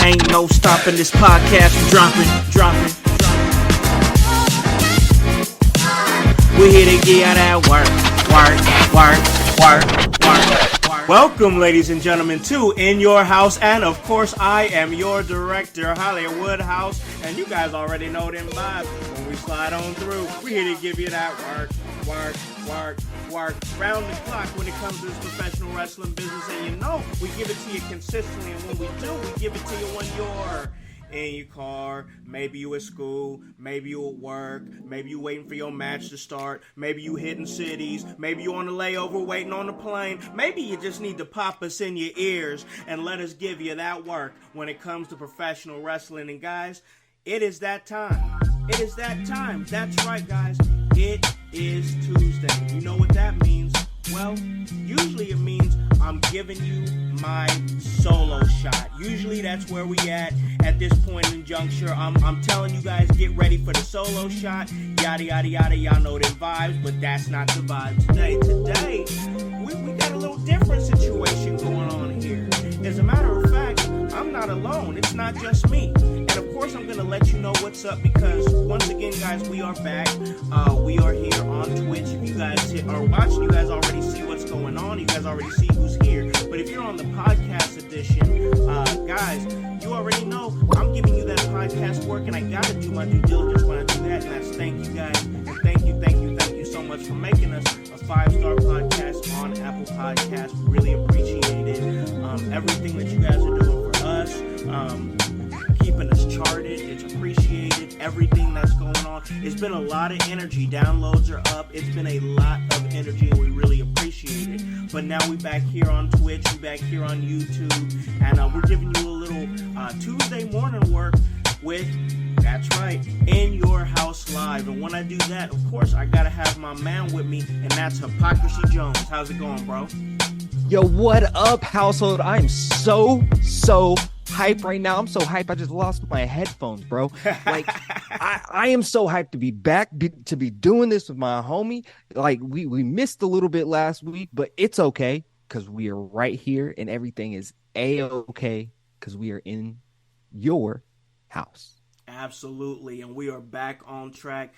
Ain't no stopping this podcast from dropping. We're here to get that work. Welcome, ladies and gentlemen, to In Your House, and of course, I am your director, Hollywood House, and you guys already know them vibes. When we slide on through, we're here to give you that work. Round the clock when it comes to this professional wrestling business, and you know, we give it to you consistently, and when we do, we give it to you when you're in your car, maybe you at school, maybe you at work, maybe you waiting for your match to start, maybe you hitting cities, maybe you on a layover waiting on the plane, maybe you just need to pop us in your ears and let us give you that work when it comes to professional wrestling. And guys, it is that time. It is that time. That's right, guys. It is Tuesday. You know what that means? Well, usually it means I'm giving you my solo shot. Usually that's where we at this point in juncture. I'm telling you guys, get ready for the solo shot. Yada, yada, yada. Y'all know them vibes, but that's not the vibe today. Today, we got a little different situation going on here. As a matter of fact, I'm not alone. It's not just me. And of course, I'm going to let you know what's up because, once again, guys, we are back. We are here on Twitch. If you guys are watching, you guys already see what's going on. You guys already see who's here. But if you're on the podcast edition, guys, you already know I'm giving you that podcast work, and I got to do my due diligence when I do that. And that's thank you, guys. And thank you so much for making us a 5-star podcast on Apple Podcasts. We really appreciate it. Everything that you guys are doing for us, keeping us charted, it's appreciated. Everything that's going on, it's been a lot of energy. Downloads are up. It's been a lot of energy, and we really appreciate it. But now we back here on Twitch, we back here on YouTube, and we're giving you a little Tuesday morning work with, that's right, In Your House Live. And when I do that, of course, I gotta have my man with me, and that's Hypocrisy Jones. How's it going, bro? Yo, what up, household? I'm so hyped right now. I'm so hyped. I just lost my headphones, bro. Like, I am so hyped to be back, to be doing this with my homie. Like, we missed a little bit last week, but it's okay because we are right here and everything is A-okay because we are in your house. Absolutely, and we are back on track.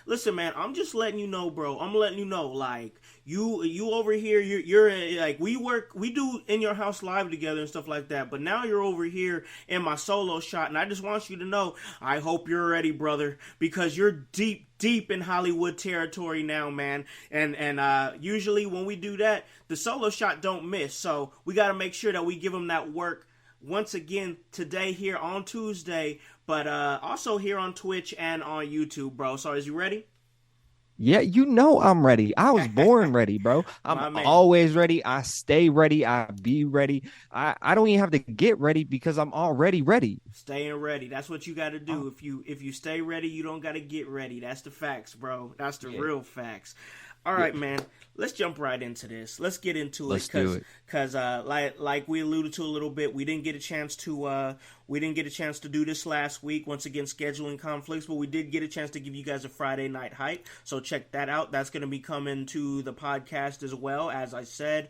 Listen, man, I'm just letting you know, bro. I'm letting you know, like, you over here, you're like, we do In Your House Live together and stuff like that, but now you're over here in my solo shot, and I just want you to know, I hope you're ready, brother, because you're deep in Hollywood territory now, man, and usually when we do that, the solo shot don't miss, so we got to make sure that we give them that work once again today here on Tuesday, but also here on Twitch and on YouTube, bro. So is you ready? Yeah, you know I'm ready. I was born ready, bro. I'm always ready. I stay ready. I be ready. I don't even have to get ready because I'm already ready. Staying ready. That's what you got to do. If you stay ready, you don't got to get ready. That's the facts, bro. That's the real facts. All right, man. Let's jump right into this. Let's get into it. Let's do it. Because like we alluded to a little bit, we didn't get a chance to do this last week. Once again, scheduling conflicts, but we did get a chance to give you guys a Friday night hype. So check that out. That's going to be coming to the podcast as well. As I said,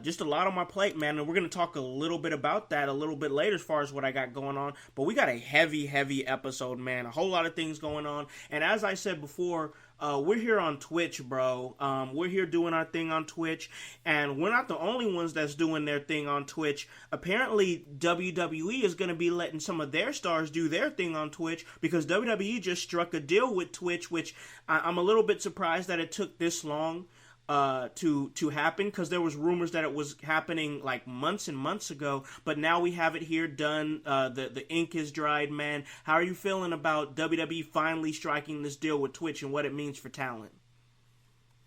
just a lot on my plate, man, and we're going to talk a little bit about that a little bit later as far as what I got going on. But we got a heavy episode, man. A whole lot of things going on. And as I said before, we're here on Twitch, bro. We're here doing our thing on Twitch, and we're not the only ones that's doing their thing on Twitch. Apparently, WWE is going to be letting some of their stars do their thing on Twitch because WWE just struck a deal with Twitch, which I'm a little bit surprised that it took this long to happen, because there was rumors that it was happening like months and months ago, but now we have it here done. The ink is dried, man. How are you feeling about WWE finally striking this deal with Twitch and what it means for talent?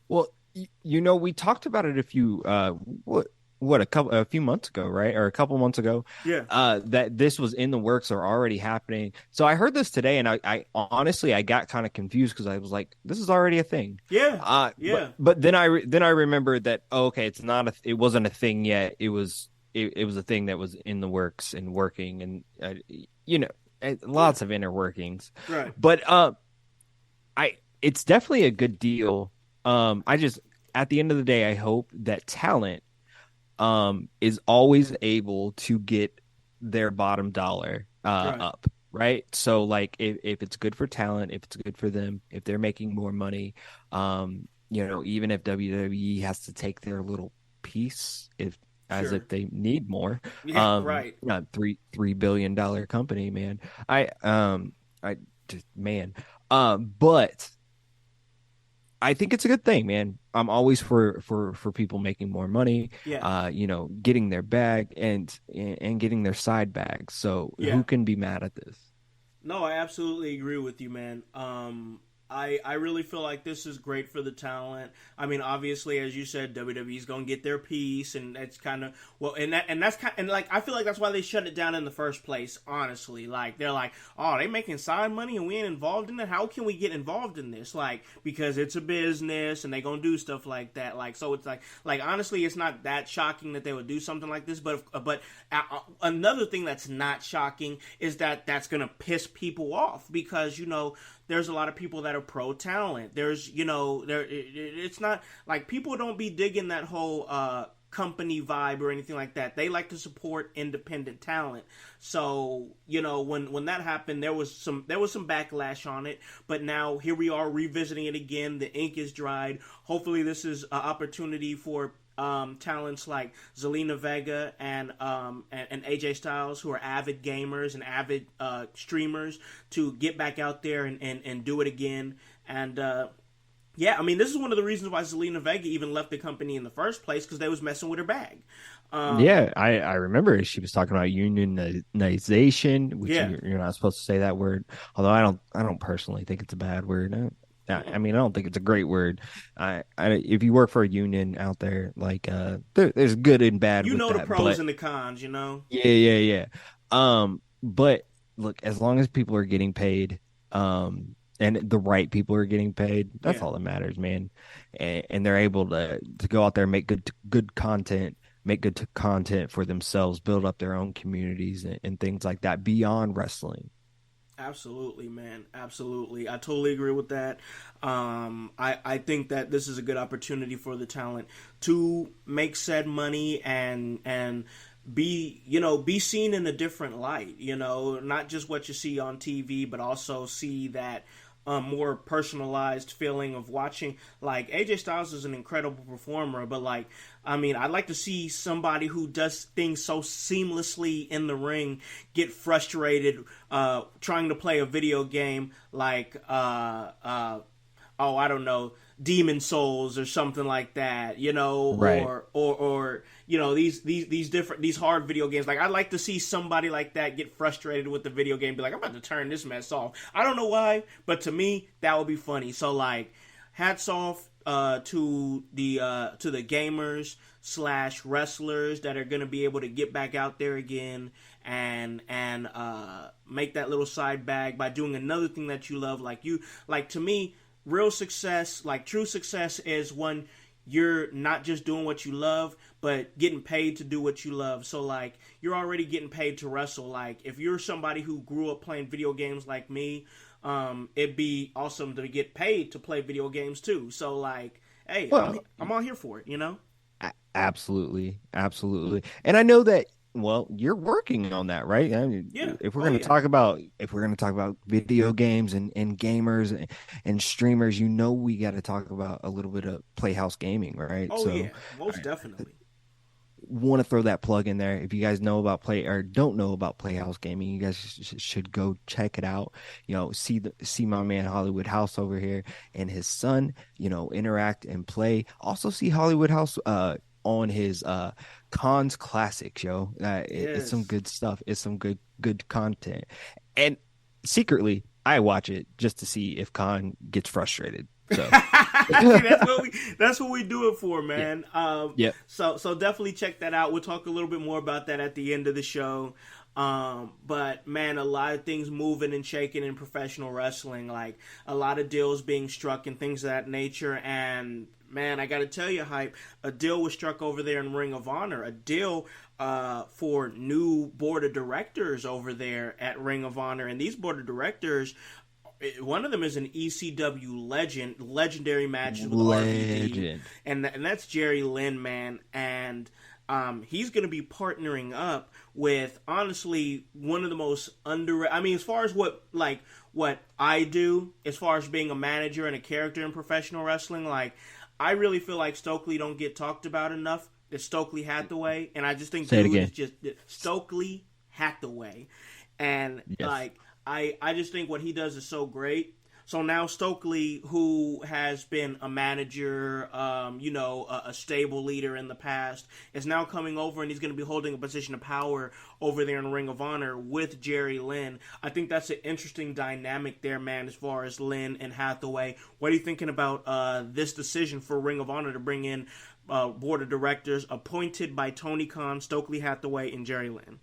Well, we talked about it a few a few months ago, right? Or a couple months ago. Yeah. That this was in the works or already happening. So I heard this today, and I honestly I got kind of confused because I was like, this is already a thing. Yeah. But then I remembered that it wasn't a thing yet. It was a thing that was in the works and working, and lots of inner workings. Right. But it's definitely a good deal. I just, at the end of the day, I hope that talent is always able to get their bottom dollar Right. up, right? So like if it's good for talent, if it's good for them, if they're making more money, even if WWE has to take their little piece, if as Sure. if they need more, Yeah. Right. not $3 billion company, man. I just man, but I think it's a good thing, man. I'm always for people making more money, Yeah. getting their bag and getting their side bag. So Yeah. who can be mad at this? No, I absolutely agree with you, man. I really feel like this is great for the talent. I mean, obviously, as you said, WWE's gonna get their piece, and that's kind of well, and that's kind and like I feel like that's why they shut it down in the first place. Honestly, like they're like, oh, they making side money and we ain't involved in it. How can we get involved in this? Like because it's a business and they gonna do stuff like that. Like so, it's like honestly, it's not that shocking that they would do something like this. But another thing that's not shocking is that that's gonna piss people off because there's a lot of people that are pro talent. There's it's not like people don't be digging that whole company vibe or anything like that. They like to support independent talent. So when that happened, there was some backlash on it. But now here we are revisiting it again. The ink is dried. Hopefully this is an opportunity for talents like Zelina Vega and AJ Styles, who are avid gamers and avid streamers, to get back out there and do it again. And yeah, I mean, this is one of the reasons why Zelina Vega even left the company in the first place, because they was messing with her bag. Yeah, I remember she was talking about unionization, which Yeah. you're not supposed to say that word. Although I don't personally think it's a bad word. I mean, I don't think it's a great word. If you work for a union out there, like there's good and bad You with know the that, pros but and the cons. yeah. But look, as long as people are getting paid, and the right people are getting paid, that's Yeah. all that matters, man. And they're able to go out there and make good content, make content for themselves, build up their own communities and things like that beyond wrestling. Absolutely, man. Absolutely. I totally agree with that. I think that this is a good opportunity for the talent to make said money and be seen in a different light, not just what you see on TV, but also see that more personalized feeling of watching. Like AJ Styles is an incredible performer, but like I mean, I'd like to see somebody who does things so seamlessly in the ring get frustrated trying to play a video game like oh, I don't know, Demon Souls or something like that, Right. or these hard video games. Like I'd like to see somebody like that get frustrated with the video game, be like, I'm about to turn this mess off. I don't know why, but to me that would be funny. So like, hats off to the gamers slash wrestlers that are gonna be able to get back out there again and make that little side bag by doing another thing that you love. Like to me, real success, like true success, is when you're not just doing what you love, but getting paid to do what you love. So like, you're already getting paid to wrestle. Like if you're somebody who grew up playing video games like me, it'd be awesome to get paid to play video games too. So like, hey, Well, I'm all here for it. absolutely. And I know that, well, you're working on that, right? I mean, Yeah. if we're Oh going to yeah. talk about video games and gamers and streamers, we got to talk about a little bit of Playhouse Gaming, right? Oh So yeah. Most definitely. want to throw that plug in there. If you guys know about play or don't know about Playhouse Gaming, you guys should go check it out. See my man Hollywood House over here and his son, interact and play. Also see Hollywood House on his Cons Classics, yo. It's some Yes. good stuff. It's some good content. And secretly, I watch it just to see if Khan gets frustrated. So See, that's what we do it for, yeah, man. yep. So definitely check that out. We'll talk a little bit more about that at the end of the show. But man, a lot of things moving and shaking in professional wrestling, like a lot of deals being struck and things of that nature. And man, I got to tell you, Hype, a deal was struck over there in Ring of Honor. A deal for new board of directors over there at Ring of Honor, and these board of directors, one of them is an ECW legendary matches with RVD, Legend. and that's Jerry Lynn, man. And he's going to be partnering up with honestly one of the most underrated. I mean, as far as what I do, as far as being a manager and a character in professional wrestling, like I really feel like Stokely don't get talked about enough. It's Stokely Hathaway, and I just think Say it dude again. is just Stokely Hathaway, and Yes. like I just think what he does is so great. So now Stokely, who has been a manager, a stable leader in the past, is now coming over and he's going to be holding a position of power over there in Ring of Honor with Jerry Lynn. I think that's an interesting dynamic there, man, as far as Lynn and Hathaway. What are you thinking about this decision for Ring of Honor to bring in board of directors appointed by Tony Khan, Stokely Hathaway, and Jerry Lynn?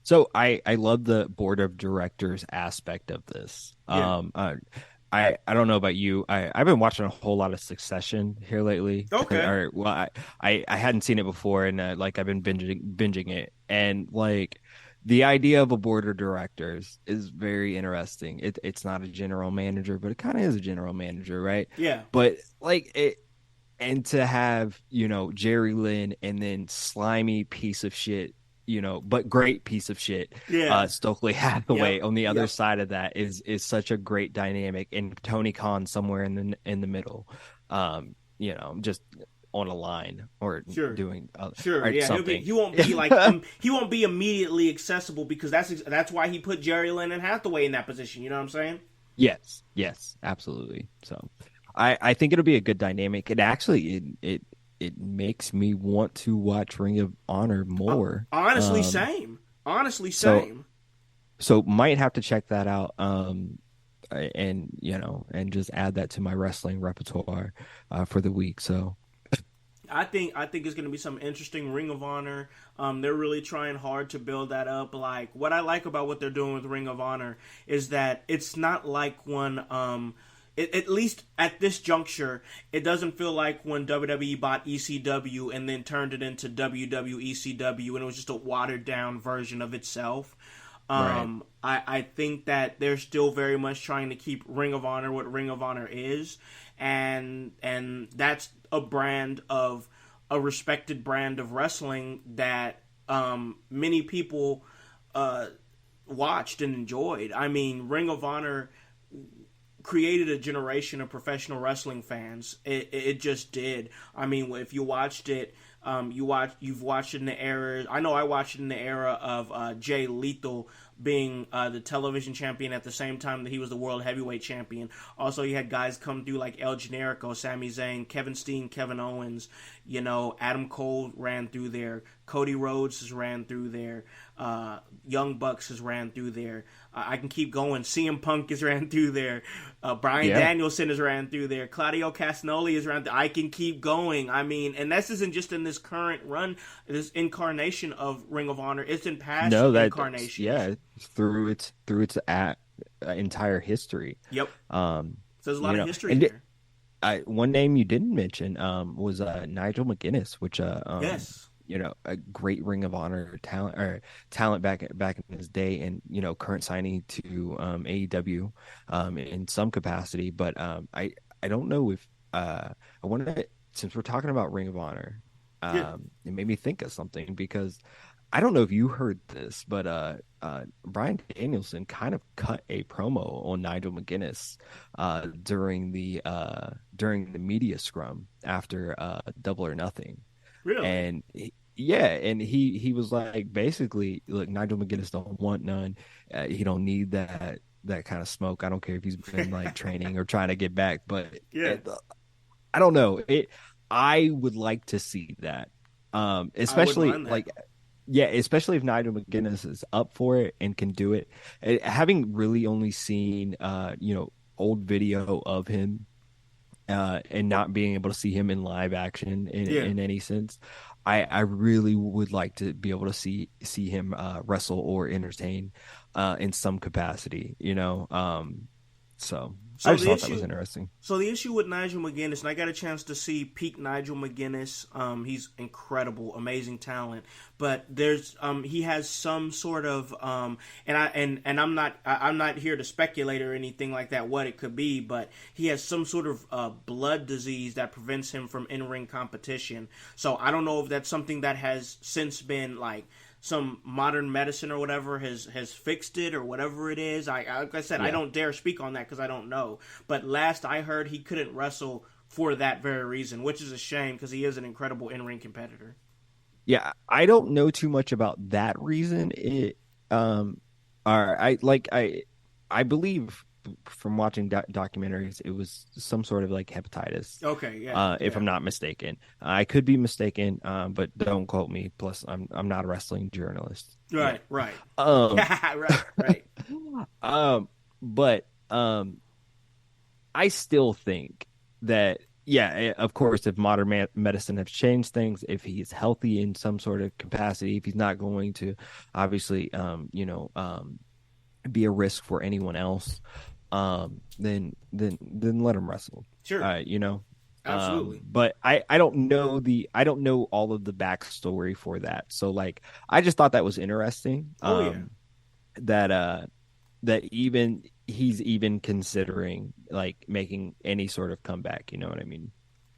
So I love the board of directors aspect of this. Yeah. I don't know about you. I've been watching a whole lot of Succession here lately. Okay. Or well, I hadn't seen it before, and like I've been binging it, and like the idea of a board of directors is very interesting. It's not a general manager, but it kind of is a general manager, right? Yeah. But like it. And to have, Jerry Lynn and then slimy piece of shit, but great piece of shit, Yeah. Stokely Hathaway Yep. on the other Yep. side of that is such a great dynamic, and Tony Khan somewhere in the middle, just on a line or Sure. doing Sure, or yeah, something. he won't be like he won't be immediately accessible because that's why he put Jerry Lynn and Hathaway in that position. You know what I'm saying? Yes, absolutely. So I think it'll be a good dynamic. It actually it makes me want to watch Ring of Honor more. Honestly, same. Honestly, So same. so might have to check that out. And and just add that to my wrestling repertoire for the week. So I think it's going to be some interesting Ring of Honor. They're really trying hard to build that up. Like what I like about what they're doing with Ring of Honor is that it's not like when at least at this juncture, it doesn't feel like when WWE bought ECW and then turned it into WWECW and it was just a watered down version of itself. right. I think that they're still very much trying to keep Ring of Honor what Ring of Honor is, and that's a respected brand of wrestling that many people watched and enjoyed. I mean, Ring of Honor created a generation of professional wrestling fans. It just did. I mean, if you watched it, you've watched it in the era. I know I watched it in the era of Jay Lethal being the television champion at the same time that he was the world heavyweight champion. Also, you had guys come through like El Generico, Sami Zayn, Kevin Steen, Kevin Owens. Adam Cole ran through there. Cody Rhodes has ran through there. Young Bucks has ran through there. I can keep going. CM Punk has ran through there. Bryan Yeah. Danielson has ran through there. Claudio Castagnoli has ran through. I can keep going. I mean, and this isn't just in this current run, this incarnation of Ring of Honor. It's in past No, incarnations. yeah, through its entire history. Yep. Um, So there's a lot of history and there. one name you didn't mention was Nigel McGuinness, which Yes. a great Ring of Honor talent back in his day, and current signing to AEW in some capacity. But I don't know if I want to, since we're talking about Ring of Honor, Yeah. it made me think of something, because I don't know if you heard this, but Bryan Danielson kind of cut a promo on Nigel McGuinness during the media scrum after Double or Nothing. Really? And yeah, and he was like, basically, look, Nigel McGuinness don't want none. He don't need that kind of smoke. I don't care if he's been like training or trying to get back, but Yeah. I don't know. I would like to see that. Especially mind that. like, yeah, especially if Nigel McGuinness is up for it and can do it. Having really only seen old video of him and not being able to see him in live action in any sense, I really would like to be able to see him wrestle or entertain in some capacity, So I So just the thought that was issue, interesting. so the issue with Nigel McGuinness, and I got a chance to see peak Nigel McGuinness. He's incredible, amazing talent. But there's he has some sort of and I'm not here to speculate or anything like that what it could be, but he has some sort of blood disease that prevents him from in ring competition. So I don't know if that's something that has since been like some modern medicine or whatever has fixed it or whatever it is. Like I said, I Yeah. don't dare speak on that because I don't know. But last I heard, he couldn't wrestle for that very reason, which is a shame because he is an incredible in ring competitor. Yeah, I don't know too much about that reason. Or I believe from watching documentaries, it was some sort of like hepatitis. Okay, yeah, If yeah, I'm not mistaken, I could be mistaken. But don't quote me. Plus, I'm not a wrestling journalist yet. right, right, Um, right, right. but I still think that, yeah, of course, if modern medicine has changed things, if he's healthy in some sort of capacity, if he's not going to obviously, be a risk for anyone else, then let him wrestle. Sure, You know. absolutely. But I don't know all of the backstory for that. So like, I just thought that was interesting. Oh yeah. That that even he's even considering like making any sort of comeback. You know what I mean?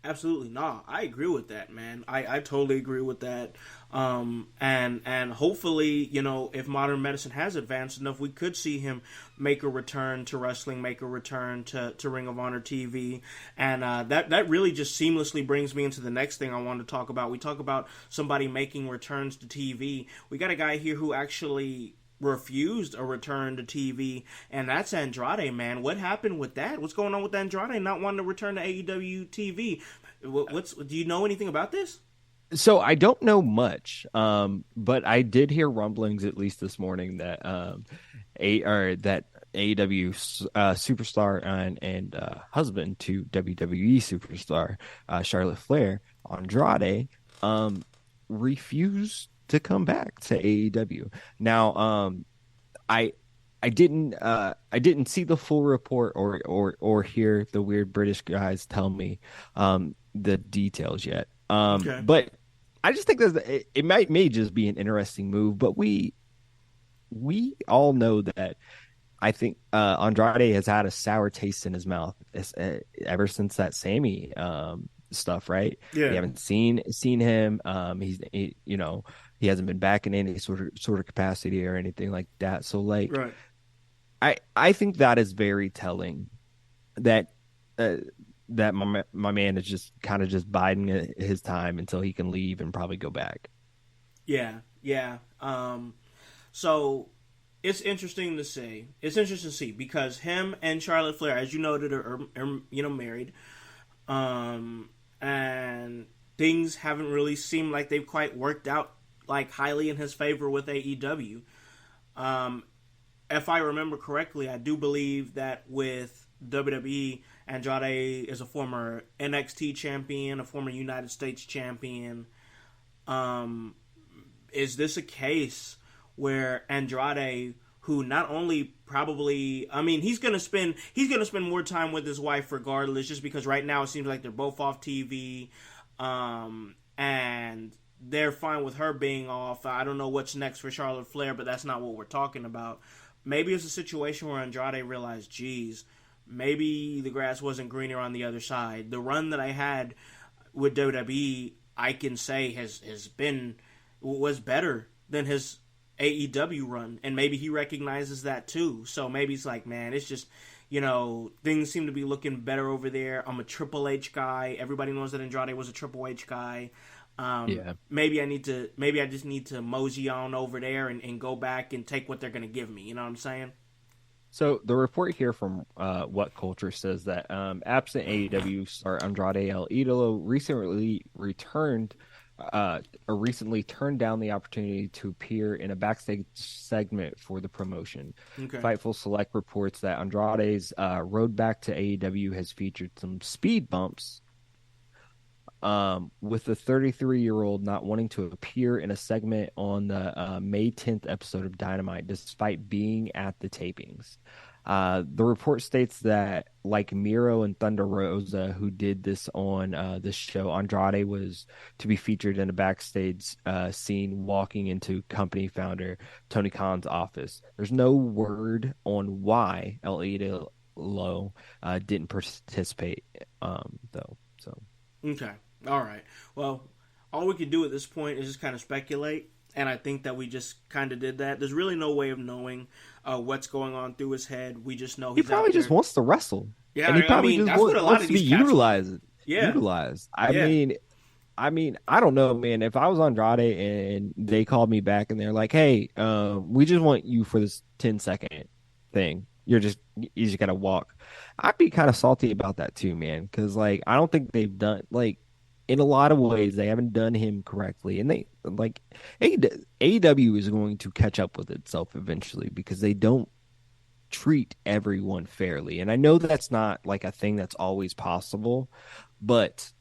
Absolutely, no, I agree with that, man. I totally agree with that. And hopefully, if modern medicine has advanced enough, we could see him make a return to wrestling, make a return to Ring of Honor TV, and that really just seamlessly brings me into the next thing I wanted to talk about. We talk about somebody making returns to TV. We got a guy here who actually refused a return to TV, and that's Andrade, man. What happened with that? What's going on with Andrade not wanting to return to AEW TV? Do you know anything about this? So I don't know much, but I did hear rumblings at least this morning that that AEW superstar and husband to WWE superstar Charlotte Flair, Andrade, refused to come back to AEW. Now, I I didn't see the full report or hear the weird British guys tell me the details yet. Okay. But I just think that it may just be an interesting move, but we all know that I think Andrade has had a sour taste in his mouth ever since that Sammy stuff, right? We Yeah. haven't seen him. He hasn't been back in any sort of capacity or anything like that. So like, Right. I think that is very telling that uh, that my man is just kind of just biding his time until he can leave and probably go back. Yeah. Yeah. So it's interesting to see. It's interesting to see because him and Charlotte Flair, as you noted, are married. And things haven't really seemed like they've quite worked out like highly in his favor with AEW. Um, if I remember correctly, I do believe that with WWE, Andrade is a former NXT champion, a former United States champion. Um, is this a case where Andrade, who not only probably, I mean, he's gonna spend more time with his wife regardless, just because right now it seems like they're both off TV, and they're fine with her being off. I don't know what's next for Charlotte Flair, but that's not what we're talking about. Maybe it's a situation where Andrade realized, geez, maybe the grass wasn't greener on the other side. The run that I had with WWE, I can say was better than his AEW run, and maybe he recognizes that too. So maybe he's like, man, it's just, things seem to be looking better over there. I'm a Triple H guy. Everybody knows that Andrade was a Triple H guy. Yeah. Maybe I just need to mosey on over there and go back and take what they're gonna give me. You know what I'm saying? So the report here from What Culture says that absent AEW star Andrade El Idolo recently turned down the opportunity to appear in a backstage segment for the promotion. Okay. Fightful Select reports that Andrade's road back to AEW has featured some speed bumps, with the 33-year-old not wanting to appear in a segment on the May 10th episode of Dynamite despite being at the tapings. The report states that like Miro and Thunder Rosa, who did this on this show, Andrade was to be featured in a backstage scene walking into company founder Tony Khan's office. There's no word on why El Idolo didn't participate, though. So Okay. All right. Well, all we could do at this point is just kind of speculate. And I think that we just kind of did that. There's really no way of knowing what's going on through his head. We just know he he's out probably there. just wants to wrestle. Yeah, And he I probably mean, just that's what a lot wants of to be these cats want. utilized. Yeah. Utilized. Yeah. I mean, I don't know, man. If I was Andrade and they called me back and they're like, "Hey, we just want you for this 10-second thing. You just gotta walk." I'd be kind of salty about that too, man. Because like, I don't think they've done like in a lot of ways they haven't done him correctly, and they like AEW is going to catch up with itself eventually because they don't treat everyone fairly. And I know that's not like a thing that's always possible, but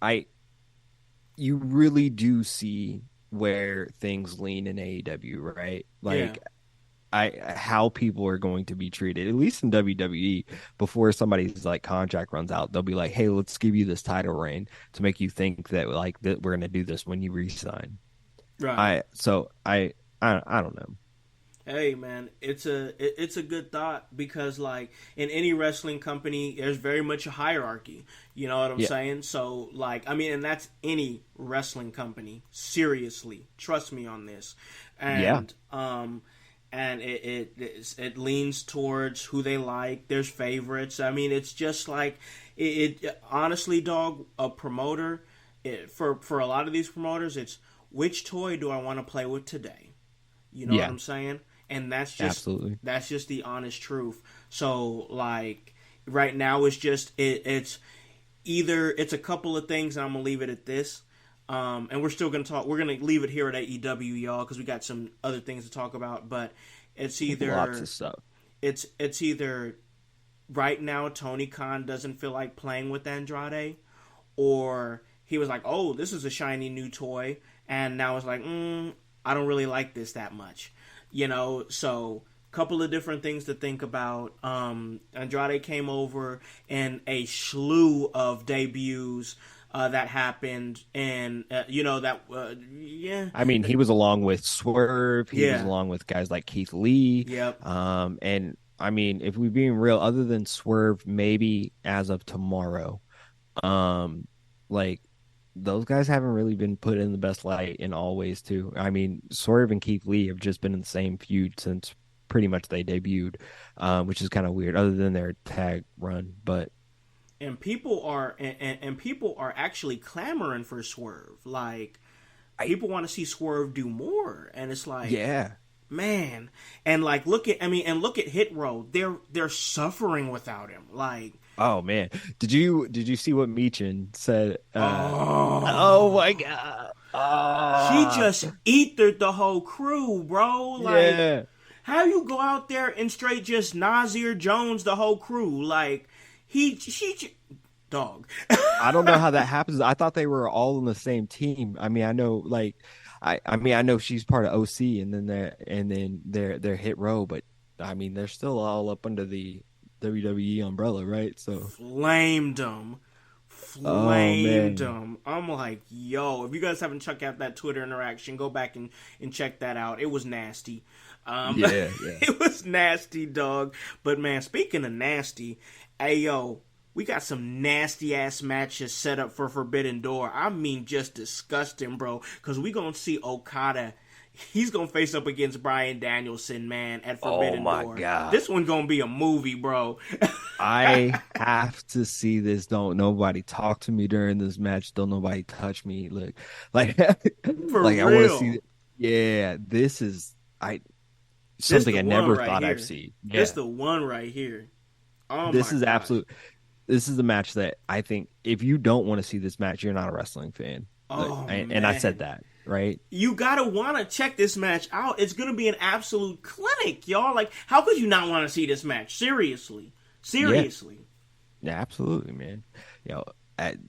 I you really do see where things lean in AEW, right? Yeah. Like how people are going to be treated, at least in WWE, before somebody's like contract runs out, they'll be like, "Hey, let's give you this title reign to make you think that like that we're gonna do this when you resign." Right. I don't know. Hey man, it's a good thought because like in any wrestling company, there's very much a hierarchy. You know what I'm Yeah, saying? So like, I mean, and that's any wrestling company. Seriously, trust me on this. yeah. And it leans towards who they like. There's favorites. I mean, it's just like it honestly, dog. A promoter, for a lot of these promoters, it's which toy do I want to play with today? You know what Yeah, I'm saying? And absolutely. that's just the honest truth. So like right now it's just it's either it's a couple of things and I'm gonna leave it at this. And we're still gonna talk. We're gonna leave it here at AEW, y'all, because we got some other things to talk about. But it's Lots either of stuff. it's either right now Tony Khan doesn't feel like playing with Andrade, or he was like, oh, this is a shiny new toy, and now it's like, I don't really like this that much, you know. So couple of different things to think about. Andrade came over in a slew of debuts that happened, and yeah. I mean, he was along with Swerve. He was Yeah. along with guys like Keith Lee. Yep. And I mean, if we're being real, other than Swerve, maybe as of tomorrow, um, like those guys haven't really been put in the best light in all ways too. I mean, Swerve and Keith Lee have just been in the same feud since pretty much they debuted, which is kind of weird, other than their tag run. But And people are actually clamoring for Swerve. Like people want to see Swerve do more, and it's like, yeah, man. And like look at Hit Row. They're suffering without him. Like, oh man, did you see what Meechin said? Oh oh, my god, she ah, just ethered the whole crew, bro. Like, yeah. how you go out there and straight just Nazir Jones the whole crew? Like, dog. I don't know how that happens. I thought they were all on the same team. I mean, I know like I mean I know she's part of OC and then they're Hit Row, but I mean they're still all up under the WWE umbrella, right? So Flamed them. oh Flamed man. them. I'm like, yo, if you guys haven't checked out that Twitter interaction, go back and check that out. It was nasty. Yeah, yeah. It was nasty, dog. But man, speaking of nasty, hey yo, we got some nasty ass matches set up for Forbidden Door. I mean, just disgusting, bro. Because we gonna see Okada. He's gonna face up against Bryan Danielson, man, at Oh Forbidden my Door. god. This one gonna be a movie, bro. I have to see this. Don't nobody talk to me during this match. Don't nobody touch me. Look, like, For like I want to see. real. Yeah, this is This something the I one never right thought I'd here. see. This Yeah, the one right here. Oh this my is gosh. absolute. This is the match that I think if you don't want to see this match, you're not a wrestling fan. Like, Oh and I said man. that, right? You gotta wanna check this match out. It's gonna be an absolute clinic, y'all. Like, how could you not wanna see this match? Seriously. Yeah, Seriously. yeah, absolutely, man. You know,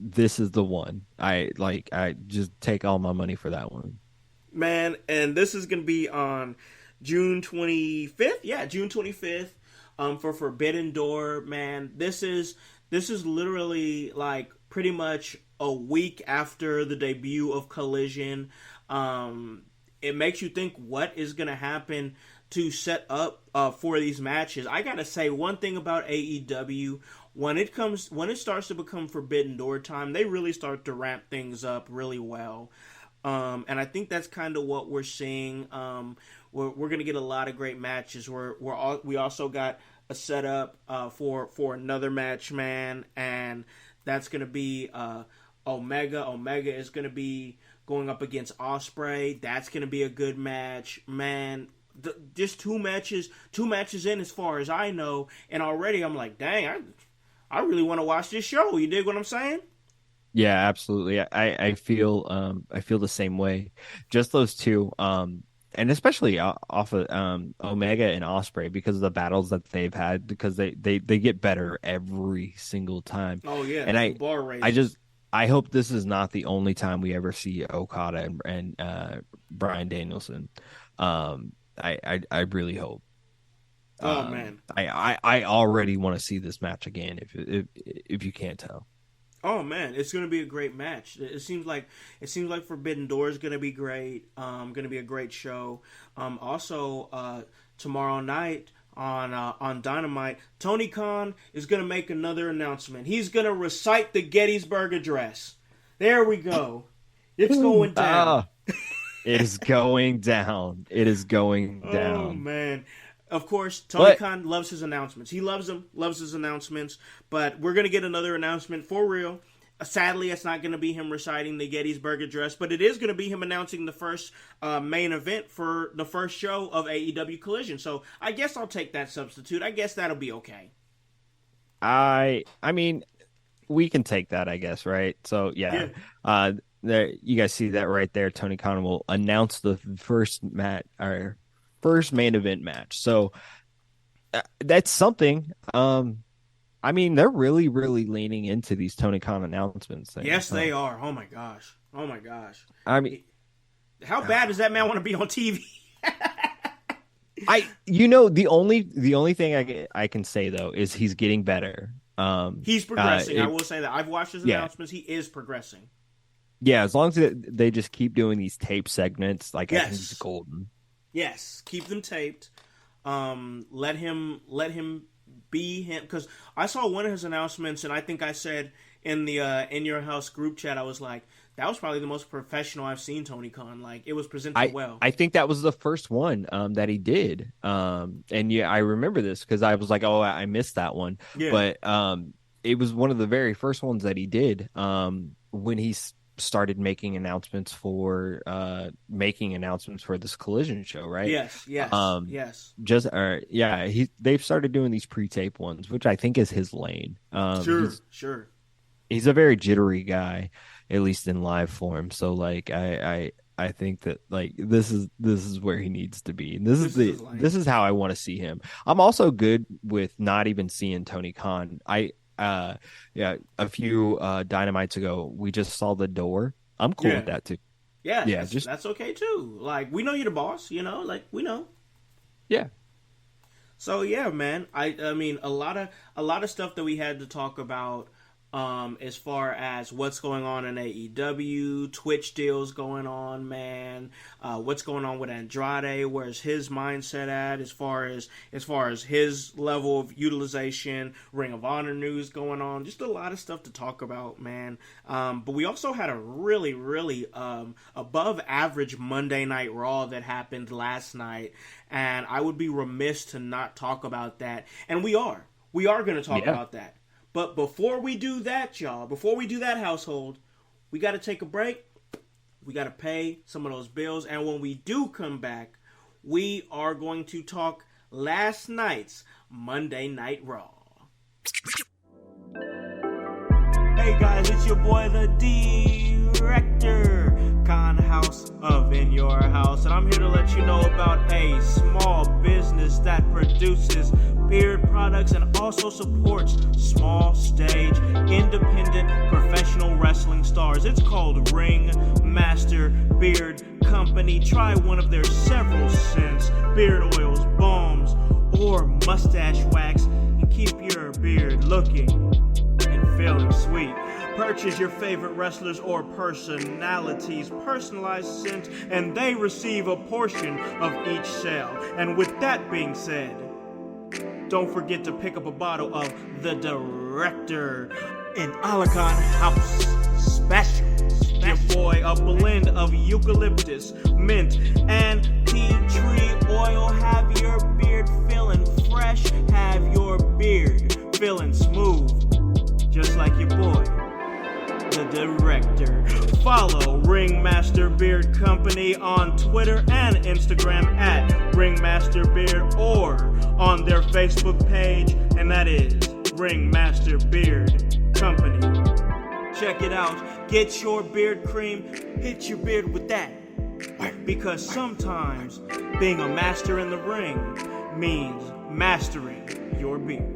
this is the one. I just take all my money for that one. Man, and this is gonna be on June 25th. Yeah, June 25th. for Forbidden Door, man. This is literally like pretty much a week after the debut of Collision. It makes you think what is going to happen to set up for these matches. I gotta say one thing about AEW: when it starts to become Forbidden Door time, they really start to ramp things up really well. And I think that's kind of what we're seeing. We're gonna get a lot of great matches. We also got a setup for another match, man, and that's gonna be Omega. Omega is gonna be going up against Ospreay. That's gonna be a good match, man. Just two matches in, as far as I know, and already I'm like, dang, I really want to watch this show. You dig what I'm saying? Yeah, absolutely. I feel the same way. Just those two, and especially off of Omega and Ospreay, because of the battles that they've had, because they get better every single time. Oh yeah, and bar raises. I hope this is not the only time we ever see Okada and Bryan Danielson. I really hope. Oh man, I already want to see this match again. If you can't tell. Oh man, it's gonna be a great match. It seems like Forbidden Door is gonna be great. Gonna be a great show. Also, tomorrow night on Dynamite, Tony Khan is gonna make another announcement. He's gonna recite the Gettysburg Address. There we go. It's going down. It is going down. It is going down. Oh man. Of course, Tony Khan loves his announcements. He loves them, loves his announcements. But we're going to get another announcement for real. Sadly, it's not going to be him reciting the Gettysburg Address, but it is going to be him announcing the first main event for the first show of AEW Collision. So I guess I'll take that substitute. I guess that'll be okay. I mean, we can take that, I guess, right? So, yeah. There, you guys see that right there. Tony Khan will announce the first main event match. So that's something. I mean, they're really, really leaning into these Tony Khan announcements. Yes, they are. Oh my gosh. I mean, how bad does that man want to be on TV? the only thing I can say though is he's getting better. He's progressing. I will say that. I've watched his announcements. He is progressing. Yeah, as long as they just keep doing these tape segments, I think he's golden. Yes, keep them taped. Let him be him, because I saw one of his announcements, and I think I said in the In Your House group chat, I was like, that was probably the most professional I've seen Tony Khan. Like, it was presented well. I think that was the first one that he did. And yeah, I remember this because I was like, oh, I missed that one. Yeah. But it was one of the very first ones that he did when he started making announcements for this Collision show, right? Yes. They've started doing these pre-tape ones, which I think is his lane. Sure. He's a very jittery guy, at least in live form. So like I think that like this is where he needs to be. And this is how I want to see him. I'm also good with not even seeing Tony Khan. A few Dynamites ago, we just saw the door. I'm cool with that too. Yeah, that's okay too. Like, we know you're the boss, like we know. Yeah. So yeah, man. I mean, a lot of stuff that we had to talk about. As far as what's going on in AEW, Twitch deals going on, man. What's going on with Andrade? Where's his mindset at as far as his level of utilization? Ring of Honor news going on. Just a lot of stuff to talk about, man. But we also had a really, really above average Monday Night Raw that happened last night, and I would be remiss to not talk about that. And we are going to talk about that. But before we do that, y'all, before we do that, household, we got to take a break. We got to pay some of those bills. And when we do come back, we are going to talk last night's Monday Night Raw. Hey guys, it's your boy, the Director, Con House of In Your House. And I'm here to let you know about a small business that produces beard products and also supports small stage independent professional wrestling stars. It's called Ring Master Beard Company. Try one of their several scents, beard oils, balms, or or mustache wax and keep your beard looking and feeling sweet. Purchase your favorite wrestlers or personalities' personalized scent, and they receive a portion of each sale. And with that being said, don't forget to pick up a bottle of the Director in Alakan House Special. Your boy, a blend of eucalyptus, mint, and tea tree oil. Have your beard feeling fresh. Have your beard feeling smooth. Just like your boy, the Director. Follow Ringmaster Beard Company on Twitter and Instagram at Ringmaster Beard, or on their Facebook page, and that is Ringmaster Beard Company. Check it out. Get your beard cream. Hit your beard with that. Because sometimes being a master in the ring means mastering your beard.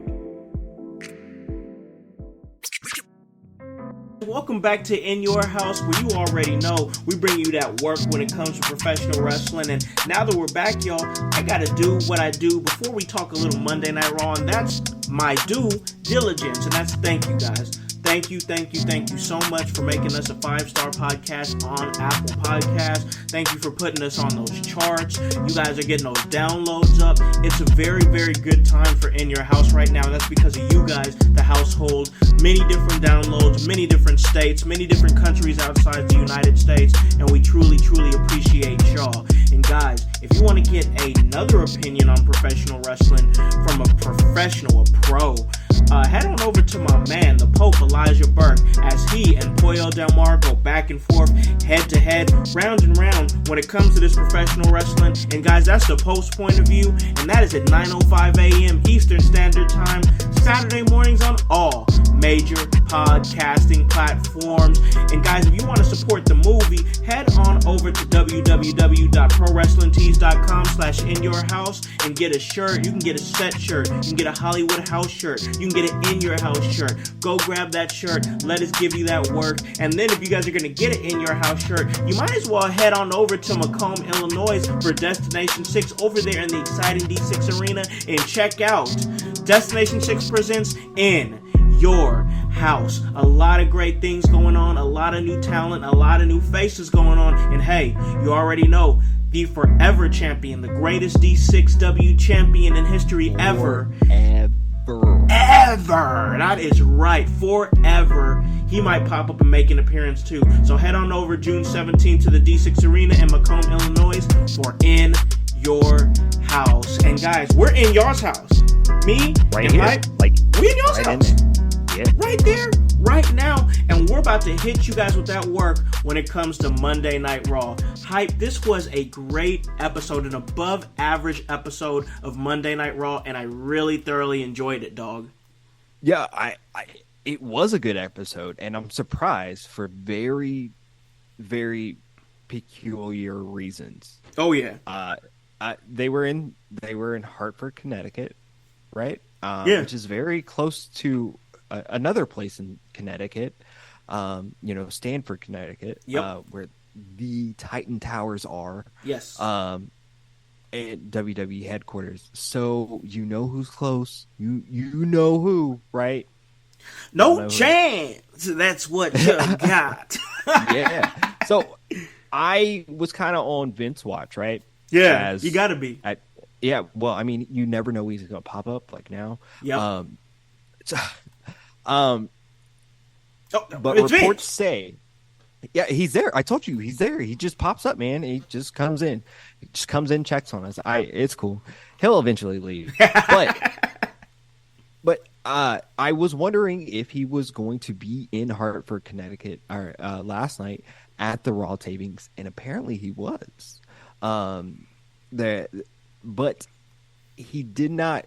Welcome back to In Your House, where you already know we bring you that work when it comes to professional wrestling. And now that we're back, y'all, I gotta do what I do before we talk a little Monday Night Raw, and that's my due diligence, and that's thank you guys. Thank you so much for making us a 5-star podcast on Apple Podcasts. Thank you for putting us on those charts. You guys are getting those downloads up. It's a very, very good time for In Your House right now, and that's because of you guys, the household. Many different downloads, many different states, many different countries outside the United States, and we truly, truly appreciate y'all. And guys, if you want to get another opinion on professional wrestling from a professional, a pro, head on over to my man, the Pope Elijah Burke, as he and Pollo Del Mar go back and forth, head to head, round and round when it comes to this professional wrestling. And guys, that's the Pope's point of view, and that is at 9:05 a.m. Eastern Standard Time, Saturday mornings on all major podcasting platforms. And guys, if you want to support the movie, head on over to www.prowrestlingtees.com/inyourhouse and get a shirt. You can get a set shirt. You can get a Hollywood house shirt. You can get an In Your House shirt. Go grab that shirt. Let us give you that work. And then if you guys are going to get an In Your House shirt, you might as well head on over to Macomb, Illinois for Destination 6 over there in the exciting D6 Arena and check out Destination 6 presents In Your House. A lot of great things going on, a lot of new talent, a lot of new faces going on, and hey, you already know the forever champion, the greatest D6W champion in history ever. Ever. That is right. Forever. He might pop up and make an appearance too. So head on over June 17th to the D6 Arena in Macomb, Illinois for In Your House. And guys, we're in y'all's house. Me right and here. Hype, Like we in y'all's right house. Yeah. Right there, right now. And we're about to hit you guys with that work when it comes to Monday Night Raw. Hype, this was a great episode, an above average episode of Monday Night Raw, and I really thoroughly enjoyed it, dog. Yeah, it was a good episode, and I'm surprised for very, very peculiar reasons. Oh yeah. They were in Hartford, Connecticut, right? Yeah. Which is very close to another place in Connecticut, Stanford, Connecticut, Yep. where the Titan Towers are. Yes. At WWE headquarters. So you know who's close. You know who, right? No chance. That's what you got. Yeah. So I was kind of on Vince watch, right? Yeah, you gotta be. Yeah. Well, I mean, you never know when he's gonna pop up. Like now. Yep. But reports say, yeah, he's there. I told you he's there. He just pops up, man. He just comes in. He just comes in, checks on us. It's cool. He'll eventually leave. But I was wondering if he was going to be in Hartford, Connecticut, last night at the Raw tapings, and apparently he was. But he did not.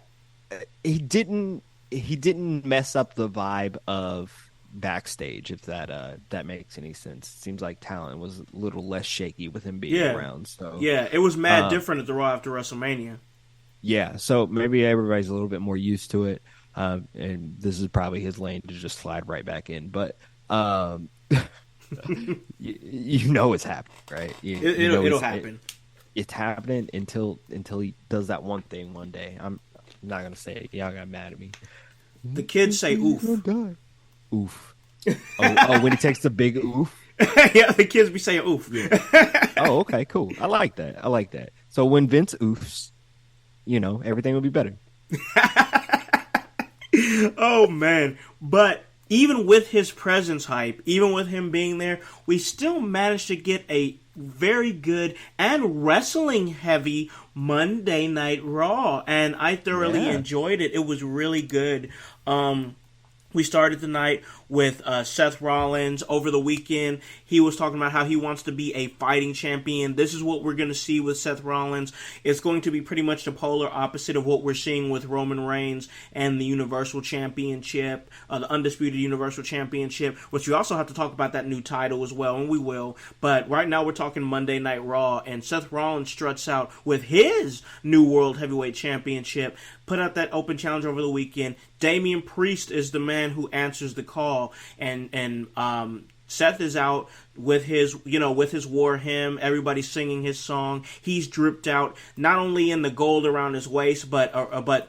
He didn't mess up the vibe of backstage, if that makes any sense. Seems like talent was a little less shaky with him being around. So yeah, it was mad different at the Raw after WrestleMania. Yeah, so maybe everybody's a little bit more used to it, and this is probably his lane to just slide right back in. But you know it's happening, right? It'll happen. It's happening until he does that one thing one day. not gonna say it. Y'all got mad at me. The kids say oof. Oof. Oh, when he takes the big oof. Yeah, the kids be saying oof. Yeah. Oh, okay, cool. I like that. So when Vince oofs, everything will be better. Oh man, but even with his presence hype, even with him being there, we still managed to get a very good and wrestling heavy Monday Night Raw, and I thoroughly enjoyed it. It was really good. We started the night with Seth Rollins. Over the weekend, he was talking about how he wants to be a fighting champion. This is what we're going to see with Seth Rollins. It's going to be pretty much the polar opposite of what we're seeing with Roman Reigns and the Universal Championship, the Undisputed Universal Championship, which we also have to talk about that new title as well, and we will. But right now we're talking Monday Night Raw, and Seth Rollins struts out with his new World Heavyweight Championship, put out that open challenge over the weekend. Damian Priest is the man who answers the call, and Seth is out with his war hymn. Everybody's singing his song. He's dripped out not only in the gold around his waist, but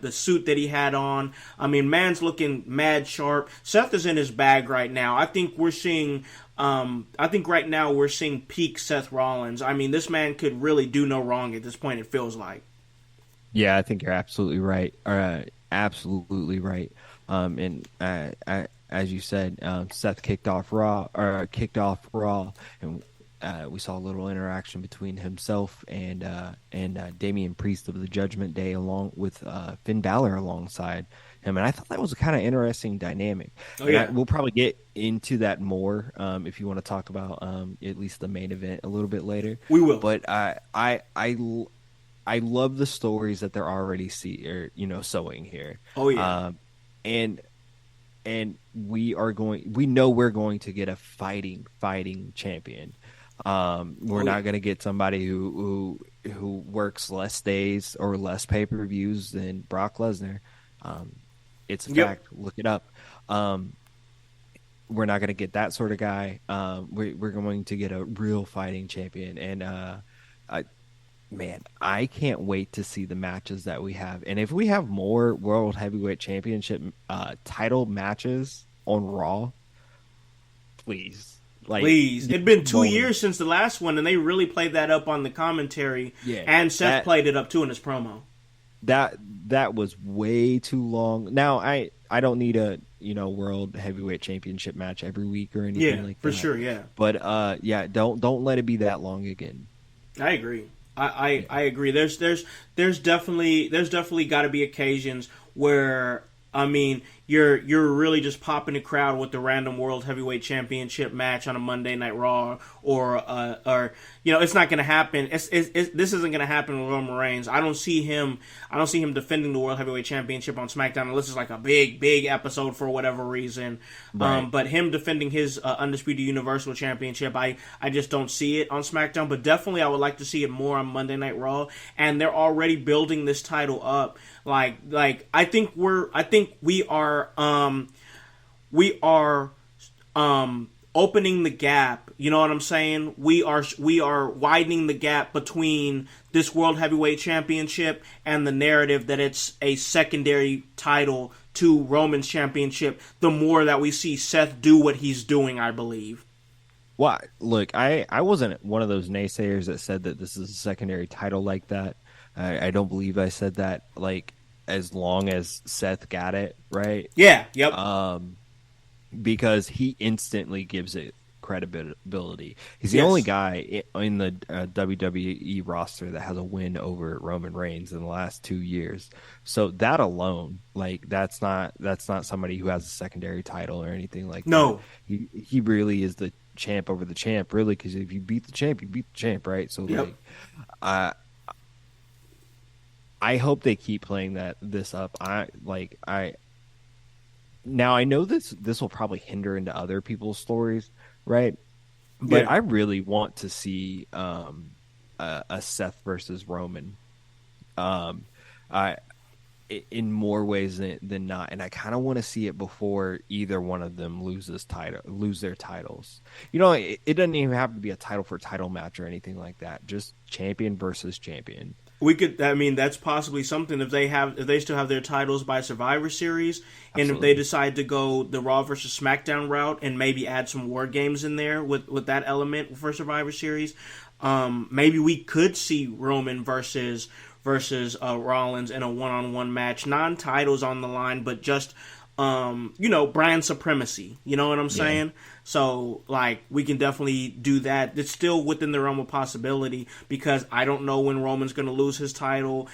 the suit that he had on. I mean, man's looking mad sharp. Seth is in his bag right now. I think we're seeing. Right now we're seeing peak Seth Rollins. I mean, this man could really do no wrong at this point. It feels like. Yeah, I think you're absolutely right. Absolutely right. And as you said, Seth kicked off Raw, and we saw a little interaction between himself and Damian Priest of the Judgment Day, along with Finn Balor alongside him. And I thought that was a kind of interesting dynamic. Oh yeah, we'll probably get into that more if you want to talk about at least the main event a little bit later. We will. But I love the stories that they're already sowing here. Oh yeah. And we know we're going to get a fighting champion. We're not going to get somebody who works less days or less pay-per-views than Brock Lesnar. It's a fact. Look it up. We're not going to get that sort of guy. We're going to get a real fighting champion. And man, I can't wait to see the matches that we have. And if we have more World Heavyweight Championship title matches on Raw, please. Please. It'd been 2 years since the last one, and they really played that up on the commentary. Yeah, and Seth played it up, too, in his promo. That was way too long. Now, I don't need a World Heavyweight Championship match every week or anything like that. For sure, yeah. But, don't let it be that long again. I agree. I agree. There's definitely got to be occasions where, I mean, you're really just popping the crowd with the random World Heavyweight Championship match on a Monday Night Raw, or it's not going to happen. This isn't going to happen with Roman Reigns. I don't see him defending the World Heavyweight Championship on SmackDown unless it's like a big episode for whatever reason. Right. But him defending his Undisputed Universal Championship, I just don't see it on SmackDown. But definitely, I would like to see it more on Monday Night Raw. And they're already building this title up. Like I think we are opening the gap. You know what I'm saying? We are widening the gap between this World Heavyweight Championship and the narrative that it's a secondary title to Roman's championship. The more that we see Seth do what he's doing, I believe. Well, look, I wasn't one of those naysayers that said that this is a secondary title like that. I don't believe I said that, as long as Seth got it, right? Yeah, yep. Because he instantly gives it credibility. He's the only guy in the WWE roster that has a win over Roman Reigns in the last 2 years. So that alone, that's not somebody who has a secondary title or anything like that. No. He really is the champ over the champ, really, because if you beat the champ, you beat the champ, right? So, I hope they keep playing this up. Now I know this will probably hinder into other people's stories, right? But I really want to see a Seth versus Roman, in more ways than not, and I kind of want to see it before either one of them lose their titles. It doesn't even have to be a title for title match or anything like that. Just champion versus champion. We could. I mean, that's possibly something if they still have their titles by Survivor Series, and if they Absolutely. decide to go the Raw versus SmackDown route and maybe add some War Games in there with that element for Survivor Series, maybe we could see Roman versus Rollins in a one-on-one match, non-titles on the line, but just brand supremacy. You know what I'm Yeah. saying? So, like, we can definitely do that. It's still within the realm of possibility because I don't know when Roman's going to lose his title.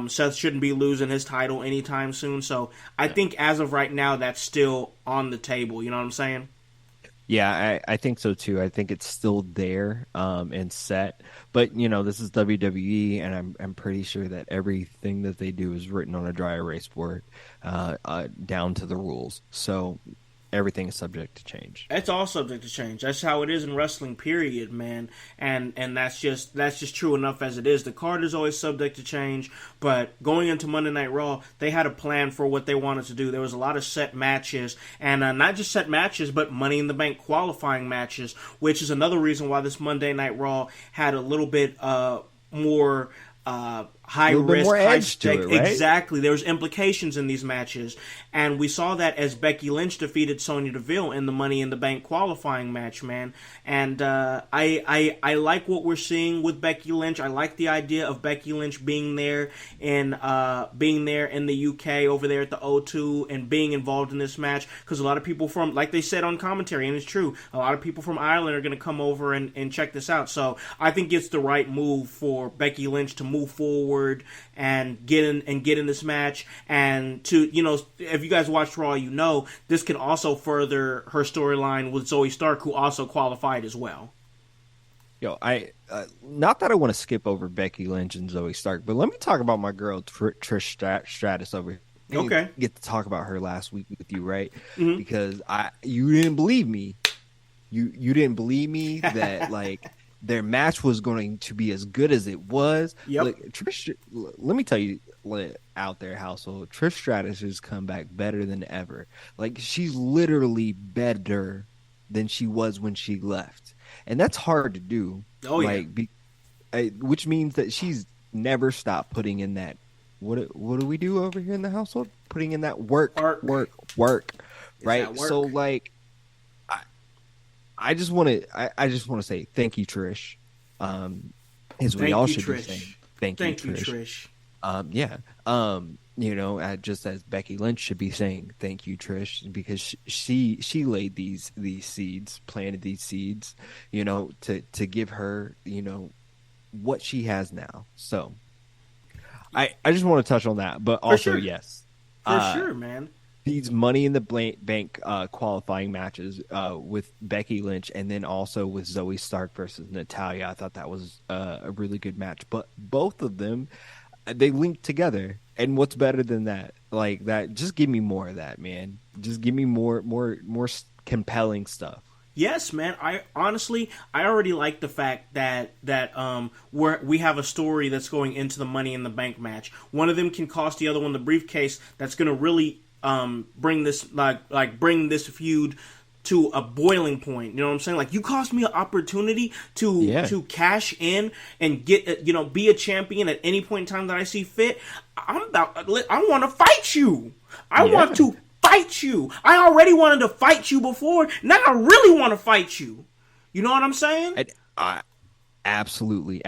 Seth shouldn't be losing his title anytime soon. So, I think as of right now, that's still on the table. You know what I'm saying? Yeah, I think so too. I think it's still there and set. But this is WWE, and I'm pretty sure that everything that they do is written on a dry erase board, down to the rules. So everything is subject to change. It's all subject to change. That's how it is in wrestling, period, man. And that's just true enough as it is. The card is always subject to change, but going into Monday Night Raw, they had a plan for what they wanted to do. There was a lot of set matches, and not just set matches, but Money in the Bank qualifying matches, which is another reason why this Monday Night Raw had a little bit more high A little bit risk, more high edge to stake. it, right? Exactly. There was implications in these matches, and we saw that as Becky Lynch defeated Sonya Deville in the Money in the Bank qualifying match, man. And I like what we're seeing with Becky Lynch. I like the idea of Becky Lynch being there in the UK over there at the O2 and being involved in this match because a lot of people from, like they said on commentary, and it's true, a lot of people from Ireland are going to come over and check this out. So I think it's the right move for Becky Lynch to move forward and get in this match, and to if you guys watched Raw, this can also further her storyline with Zoe Stark, who also qualified as well. I not that I want to skip over Becky Lynch and Zoe Stark, but let me talk about my girl Trish Stratus over here. I Okay. didn't get to talk about her last week with you, right? Mm-hmm. Because you didn't believe me. You didn't believe me that like their match was going to be as good as it was. Yep. Like, Trish, let me tell you out there, household, Trish Stratus has come back better than ever. Like, she's literally better than she was when she left, and that's hard to do. Oh yeah. Which means that she's never stopped putting in that. What do we do over here in the household? Putting in that work, Work. right? that work. So like, I just want to say thank you, Trish. As we Thank all you, should be Trish. saying thank you, Trish. Yeah. Just as Becky Lynch should be saying thank you, Trish, because she laid these seeds, planted these seeds, to give her, what she has now. So I just want to touch on that, but also sure. yes, For sure, man. these Money in the Bank qualifying matches with Becky Lynch, and then also with Zoe Stark versus Natalya. I thought that was a really good match, but both of them, they linked together. And what's better than that? Like that, just give me more of that, man. Just give me more compelling stuff. Yes, man. I already like the fact that we have a story that's going into the Money in the Bank match. One of them can cost the other one the briefcase. That's going to really bring this bring this feud to a boiling point. You know what I'm saying? Like, you cost me an opportunity to cash in and get be a champion at any point in time that I see fit. I want to fight you. I want to fight you. I already wanted to fight you before. Now I really want to fight you. You know what I'm saying? Absolutely.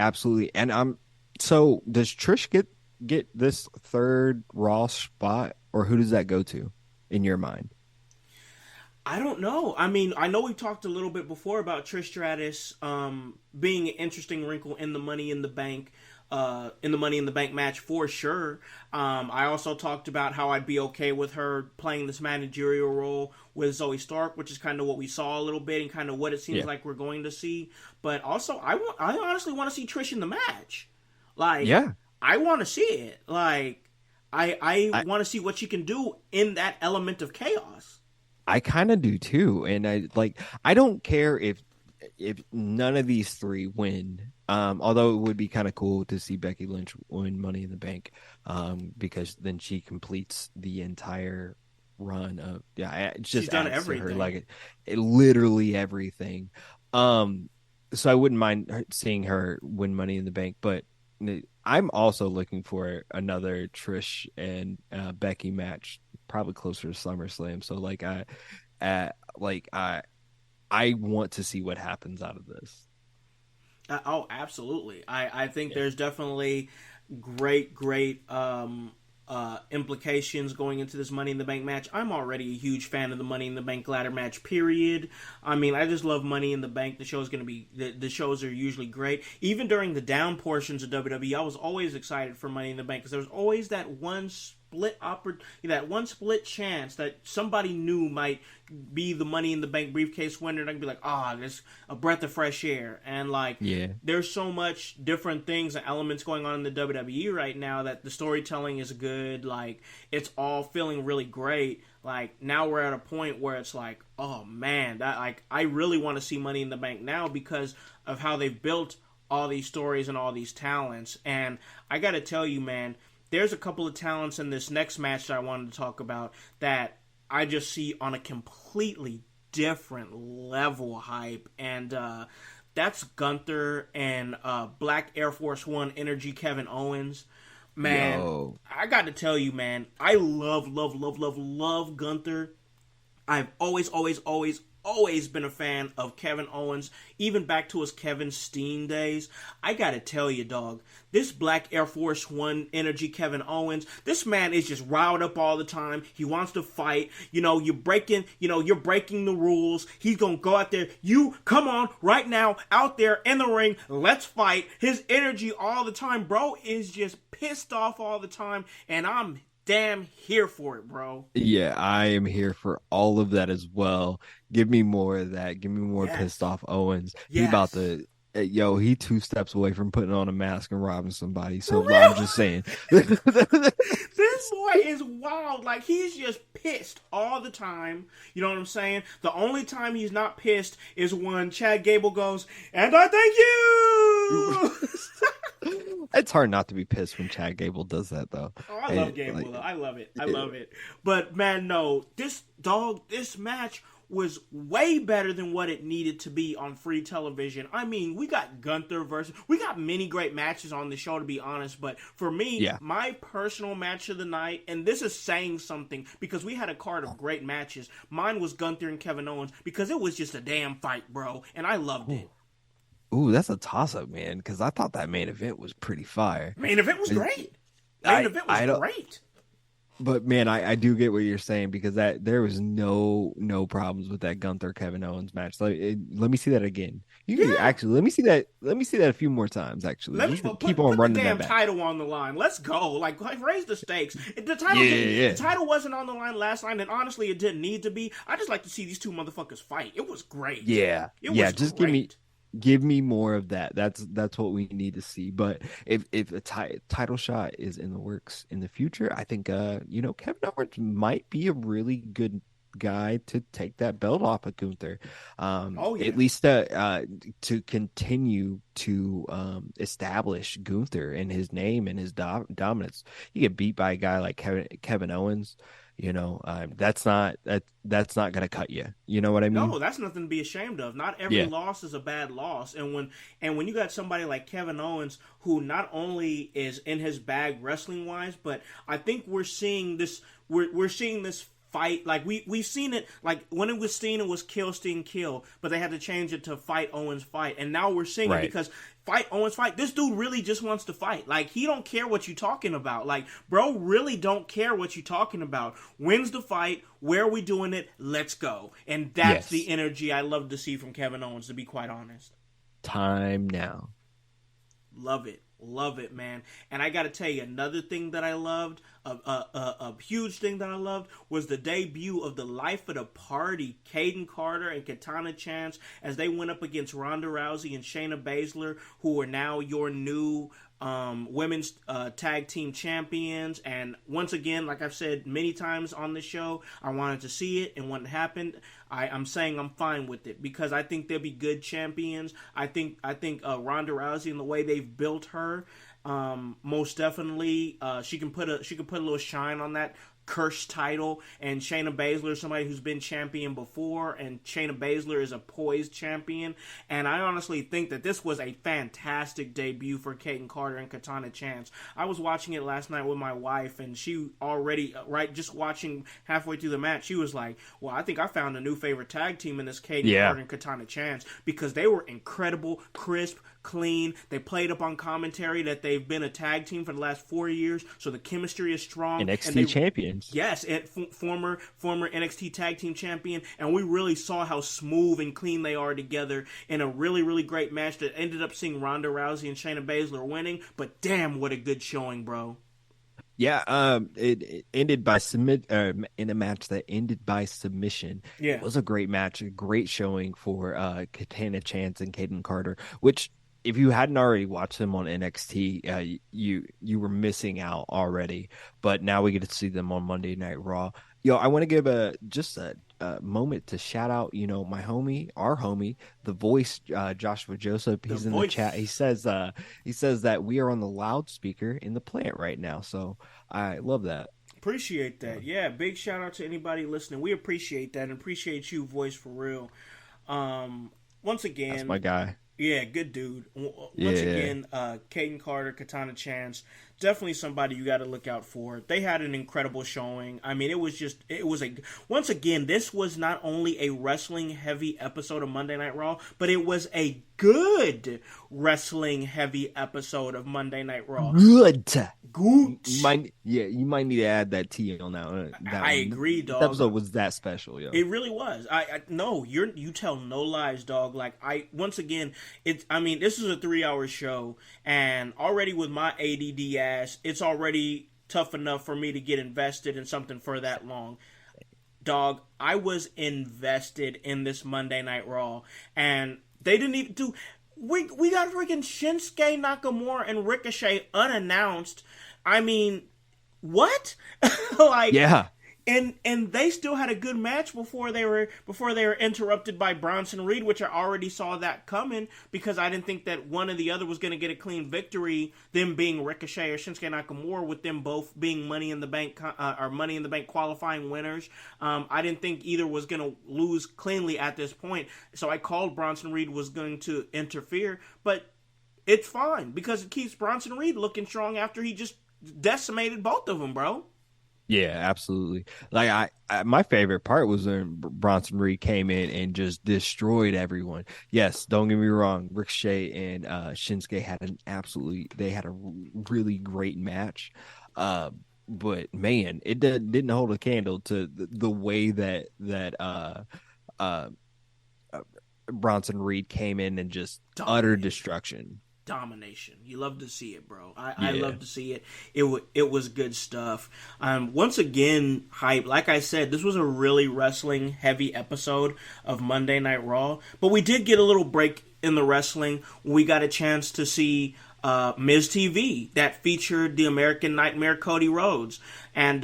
And so does Trish get this third Raw spot, or who does that go to in your mind? I don't know. I mean, I know we talked a little bit before about Trish Stratus being an interesting wrinkle in the Money in the Bank match for sure. I also talked about how I'd be okay with her playing this managerial role with Zoe Stark, which is kind of what we saw a little bit and kind of what it seems like we're going to see. But also, I honestly want to see Trish in the match. Like, I want to see it. Like, I want to see what she can do in that element of chaos. I kind of do too, and I don't care if none of these three win. Although it would be kind of cool to see Becky Lynch win Money in the Bank, because then she completes the entire run of it just She's done adds to her, everything. like literally everything. So I wouldn't mind seeing her win Money in the Bank, but I'm also looking for another Trish and Becky match, probably closer to SummerSlam. So like I want to see what happens out of this. Oh, absolutely. I think Yeah. there's definitely great implications going into this Money in the Bank match. I'm already a huge fan of the Money in the Bank ladder match, period. I mean, I just love Money in the Bank. The show's going to be, the shows are usually great. Even during the down portions of WWE, I was always excited for Money in the Bank because there was always that one split chance that somebody new might be the Money in the Bank briefcase winner, and I can be like, there's a breath of fresh air. And like, Yeah. there's so much different things and elements going on in the WWE right now that the storytelling is good. Like, it's all feeling really great. Like, now we're at a point where it's like, oh man, that, like, I really want to see Money in the Bank now because of how they've built all these stories and all these talents. And I gotta tell you, man, there's a couple of talents in this next match that I wanted to talk about that I just see on a completely different level hype. And that's Gunther and Black Air Force One Energy Kevin Owens. Man, Yo. I got to tell you, man, I love Gunther. I've always been a fan of Kevin Owens, even back to his Kevin Steen days. I gotta tell you, dog, this Black Air Force One Energy Kevin Owens, this man is just riled up all the time. He wants to fight. You're breaking the rules. He's gonna go out there. You come on right now, out there in the ring. Let's fight. His energy all the time, bro, is just pissed off all the time, and I'm damn here for it, bro. Yeah, I am here for all of that as well. Give me more of that. Give me more Yes. pissed off Owens. He Yes. about to he 2 steps away from putting on a mask and robbing somebody. So For real? I'm just saying. This boy is wild. Like, he's just pissed all the time. You know what I'm saying? The only time he's not pissed is when Chad Gable goes, "And I thank you." It's hard not to be pissed when Chad Gable does that, though. Oh, I love Gable, though. I love it. But, man, no. This match was way better than what it needed to be on free television. I mean, we got Gunther we got many great matches on the show, to be honest, but for me, my personal match of the night, and this is saying something, because we had a card of great matches, mine was Gunther and Kevin Owens, because it was just a damn fight, bro, and I loved it. Ooh, that's a toss-up, man, because I thought that main event was pretty fire. Main event was great. Main event was great. But man, I do get what you're saying, because that there was no problems with that Gunther Kevin Owens match. Let me see that again. Actually, let me see that a few more times. Actually, let me keep on running the damn that back. title on the line. Let's go. Like raise the stakes. The title wasn't on the line last night, and honestly, it didn't need to be. I just like to see these two motherfuckers fight. It was great. Just great. Give me more of that. That's what we need to see. But if a title shot is in the works in the future, I think Kevin Owens might be a really good guy to take that belt off of Gunther. At least to continue to establish Gunther and his name and his dominance. You get beat by a guy like Kevin Owens. That's not going to cut you. You know what I mean? No, that's nothing to be ashamed of. Not every loss is a bad loss. And when you got somebody like Kevin Owens, who not only is in his bag wrestling wise, but I think we're seeing this. We're seeing this fight, like we've seen it, like when it was Steen, it was kill Steen kill, but they had to change it to fight Owens fight, and now we're seeing it because fight Owens fight. This dude really just wants to fight. Like, he don't care what you talking about. Like, bro really don't care what you talking about. Wins the fight. Where are we doing it? Let's go. And that's the energy I love to see from Kevin Owens, to be quite honest. Time now. Love it, man. And I got to tell you, another thing that I loved, a huge thing that I loved, was the debut of the Life of the Party, Caden Carter and Katana Chance, as they went up against Ronda Rousey and Shayna Baszler, who are now your new women's tag team champions. And once again, like I've said many times on the show, I wanted to see it, and when it happened, I'm saying I'm fine with it, because I think they'll be good champions. I think Ronda Rousey, and the way they've built her, most definitely she can put a little shine on that cursed title, and Shayna Baszler is somebody who's been champion before, and Shayna Baszler is a poised champion, and I honestly think that this was a fantastic debut for Kaden Carter and Katana Chance. I was watching it last night with my wife, and she already, just watching halfway through the match, she was like, well, I think I found a new favorite tag team in this Kaden Carter and Katana Chance, because they were incredible, crisp, clean. They played up on commentary that they've been a tag team for the last 4 years, so the chemistry is strong. NXT champions. Yes, and former NXT tag team champion, and we really saw how smooth and clean they are together in a really, really great match that ended up seeing Ronda Rousey and Shayna Baszler winning, but damn, what a good showing, bro. Yeah, it ended by in a match that ended by submission. Yeah. It was a great match, a great showing for Katana Chance and Kaden Carter, which, if you hadn't already watched them on NXT, you were missing out already. But now we get to see them on Monday Night Raw. I want to give a moment to shout out, my homie, our homie, the voice, Joshua Joseph. He's in the chat. He says that we are on the loudspeaker in the plant right now. So I love that. Appreciate that. Yeah, big shout out to anybody listening. We appreciate that and appreciate you, voice, for real. Once again, that's my guy. Yeah, good dude. Once again, Kaden Carter, Katana Chance, definitely somebody you got to look out for. They had an incredible showing. I mean, once again, this was not only a wrestling heavy episode of Monday Night Raw, but it was a good wrestling heavy episode of Monday Night Raw. Good. You might need to add that T on that. I agree, dog. This episode was that special, yo. It really was. No, you tell no lies, dog. Once again, this is a 3-hour show, and already with my ADD ass, it's already tough enough for me to get invested in something for that long. Dog, I was invested in this Monday Night Raw, and they didn't even do. We got freaking Shinsuke Nakamura and Ricochet unannounced. I mean, what? Yeah. And they still had a good match before they were interrupted by Bronson Reed, which I already saw that coming, because I didn't think that one or the other was going to get a clean victory, them being Ricochet or Shinsuke Nakamura, with them both being Money in the Bank qualifying winners. I didn't think either was going to lose cleanly at this point, so I called Bronson Reed was going to interfere, but it's fine because it keeps Bronson Reed looking strong after he just decimated both of them, bro. Yeah, absolutely. My favorite part was when Bronson Reed came in and just destroyed everyone. Yes, don't get me wrong. Ricochet and Shinsuke had a really great match. But man, it didn't hold a candle to the way that Bronson Reed came in and just utter destruction. Domination. You love to see it, bro. I love to see it. It was good stuff. Once again, Hype, like I said, this was a really wrestling heavy episode of Monday Night Raw, but we did get a little break in the wrestling. We got a chance to see Miz TV that featured the American Nightmare Cody Rhodes, and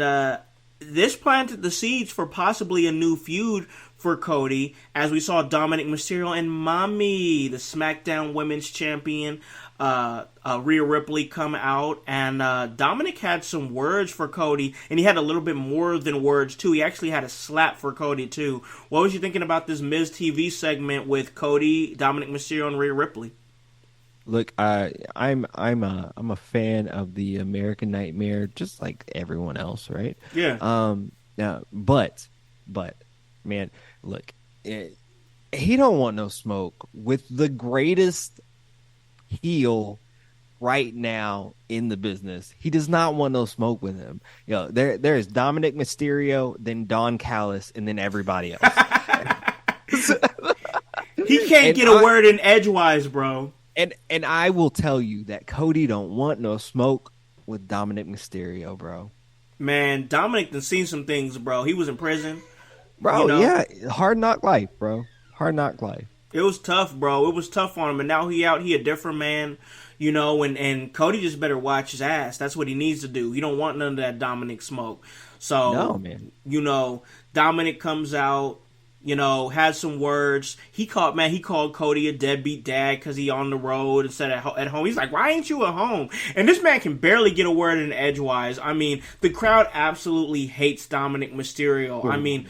this planted the seeds for possibly a new feud for Cody, as we saw Dominic Mysterio and Mommy, the SmackDown Women's Champion, Rhea Ripley, come out, and Dominic had some words for Cody, and he had a little bit more than words too. He actually had a slap for Cody too. What was you thinking about this Miz TV segment with Cody, Dominic Mysterio, and Rhea Ripley? Look, I'm a fan of the American Nightmare, just like everyone else, right? Yeah. But man, look, he don't want no smoke with the greatest heel right now in the business. He does not want no smoke with him. There is Dominic Mysterio, then Don Callis, and then everybody else. He can't get a word in edgewise, bro. And I will tell you that Cody don't want no smoke with Dominic Mysterio, bro. Man, Dominic done seen some things, bro. He was in prison. Bro, yeah. Hard knock life, bro. Hard knock life. It was tough, bro. It was tough on him. And now he out. He a different man, and Cody just better watch his ass. That's what he needs to do. He don't want none of that Dominic smoke. So, no, man. Dominic comes out, had some words. He called Cody a deadbeat dad because he on the road instead of at home. He's like, why ain't you at home? And this man can barely get a word in edgewise. I mean, the crowd absolutely hates Dominic Mysterio. I mean,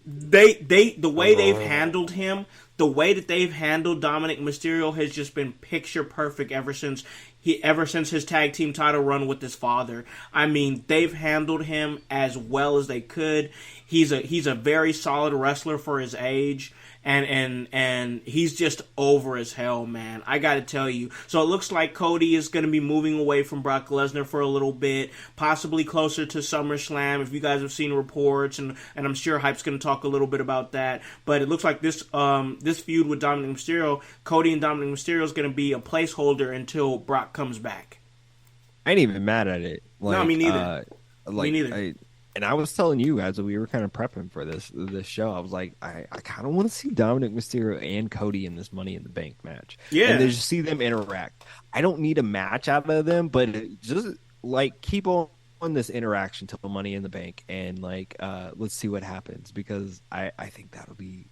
the way they've handled him, the way that they've handled Dominic Mysterio has just been picture perfect ever since his tag team title run with his father. I mean, they've handled him as well as they could. He's a very solid wrestler for his age, and he's just over as hell, man. I gotta tell you. So it looks like Cody is gonna be moving away from Brock Lesnar for a little bit, possibly closer to SummerSlam. If you guys have seen reports, and I'm sure Hype's gonna talk a little bit about that. But it looks like this feud with Dominic Mysterio, Cody and Dominic Mysterio, is gonna be a placeholder until Brock comes back. I ain't even mad at it. No, me neither. Me neither. And I was telling you guys that we were kind of prepping for this show. I was like, I kind of want to see Dominic Mysterio and Cody in this Money in the Bank match. Yeah. And to just see them interact. I don't need a match out of them, but just like keep on this interaction till Money in the Bank, and let's see what happens, because I think that'll be.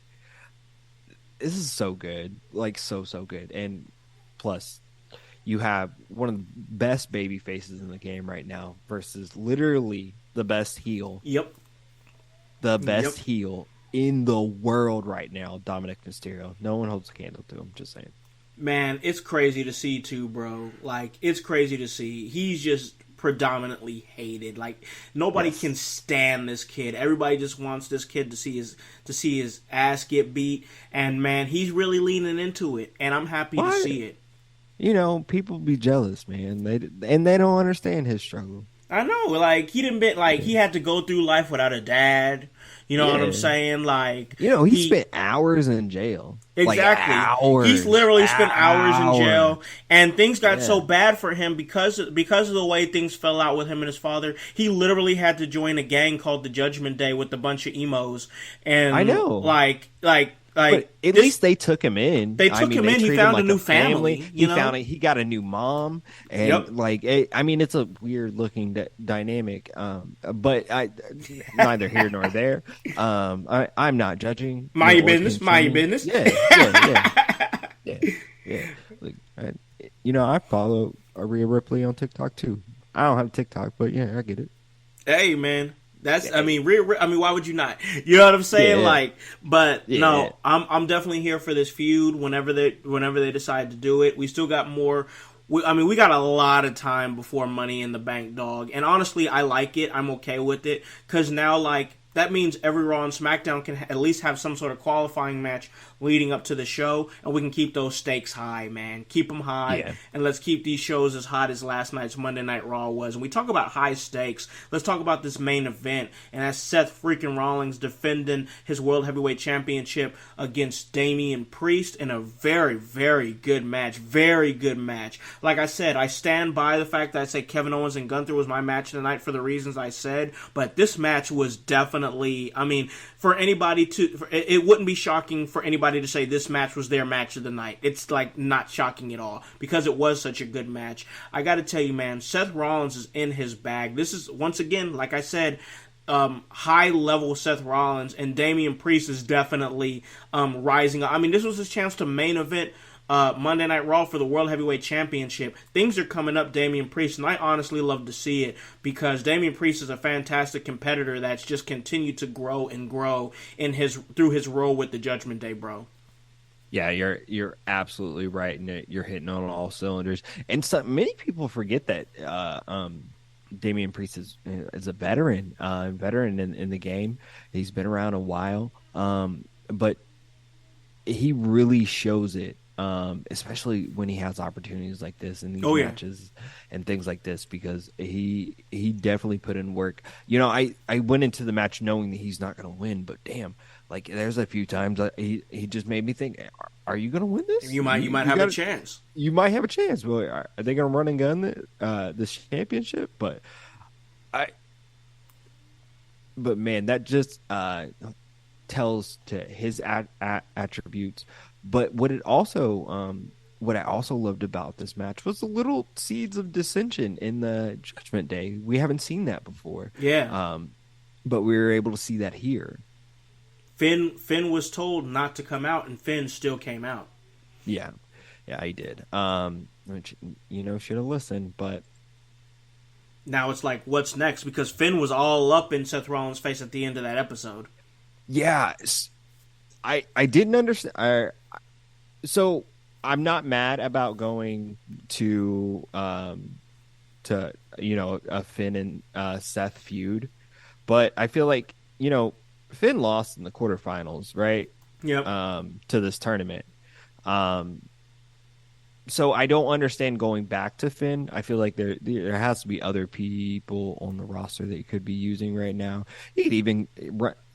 This is so good, like so good, and plus. You have one of the best baby faces in the game right now versus literally the best heel. Yep. The best heel in the world right now, Dominic Mysterio. No one holds a candle to him, just saying. Man, it's crazy to see too, bro. Like, it's crazy to see. He's just predominantly hated. Like, nobody can stand this kid. Everybody just wants this kid to see his ass get beat, and man, he's really leaning into it, and I'm happy to see it. People be jealous, man. They don't understand his struggle. I know, like, he had to go through life without a dad. You know what I'm saying? Like, he spent hours in jail. Exactly. Like hours. He's literally spent hours in jail, and things got so bad for him because of the way things fell out with him and his father. He literally had to join a gang called the Judgment Day with a bunch of emos. And I know, but at least they took him in. They took him in. He found a new family. He got a new mom, and it's a weird looking dynamic. But neither here nor there. I'm not judging. Mind your business. Mind your business. Yeah. I follow Rhea Ripley on TikTok too. I don't have TikTok, but yeah, I get it. Hey, man. Why would you not? You know what I'm saying? No, I'm definitely here for this feud whenever they decide to do it. We still got more. We got a lot of time before Money in the Bank, dog. And honestly, I like it. I'm okay with it, because now, that means every Raw and SmackDown can at least have some sort of qualifying match leading up to the show, and we can keep those stakes high, man. Keep them high, and let's keep these shows as hot as last night's Monday Night Raw was. And we talk about high stakes. Let's talk about this main event, and that's Seth freaking Rollins defending his World Heavyweight Championship against Damian Priest in a very, very good match. Very good match. Like I said, I stand by the fact that I say Kevin Owens and Gunther was my match of the night for the reasons I said, but this match was definitely, for anybody it wouldn't be shocking for anybody to say this match was their match of the night. It's not shocking at all, because it was such a good match. I gotta tell you, man, Seth Rollins is in his bag. This is, once again, like I said, high level Seth Rollins, and Damian Priest is definitely rising up. This was his chance to main event Monday Night Raw for the World Heavyweight Championship. Things are coming up Damian Priest, and I honestly love to see it, because Damian Priest is a fantastic competitor that's just continued to grow and grow through his role with the Judgment Day, bro. Yeah, you're absolutely right, and you're hitting on all cylinders. And many people forget that Damian Priest is a veteran in the game. He's been around a while, but he really shows it. Especially when he has opportunities like this in these matches and things like this, because he definitely put in work. I went into the match knowing that he's not going to win, but damn, there's a few times he just made me think, are you going to win this? You might have a chance. You might have a chance. Well, are they going to run and gun this championship? But man, that just tells to his attributes. But what I also loved about this match was the little seeds of dissension in the Judgment Day. We haven't seen that before. Yeah. But we were able to see that here. Finn was told not to come out, and Finn still came out. Yeah, yeah, he did. Which should have listened, but now it's like, what's next? Because Finn was all up in Seth Rollins' face at the end of that episode. Yeah, I didn't understand. So I'm not mad about going to a Finn and Seth feud, but I feel like Finn lost in the quarterfinals, right? Yep. To this tournament. So I don't understand going back to Finn. I feel like there has to be other people on the roster that you could be using right now. You could even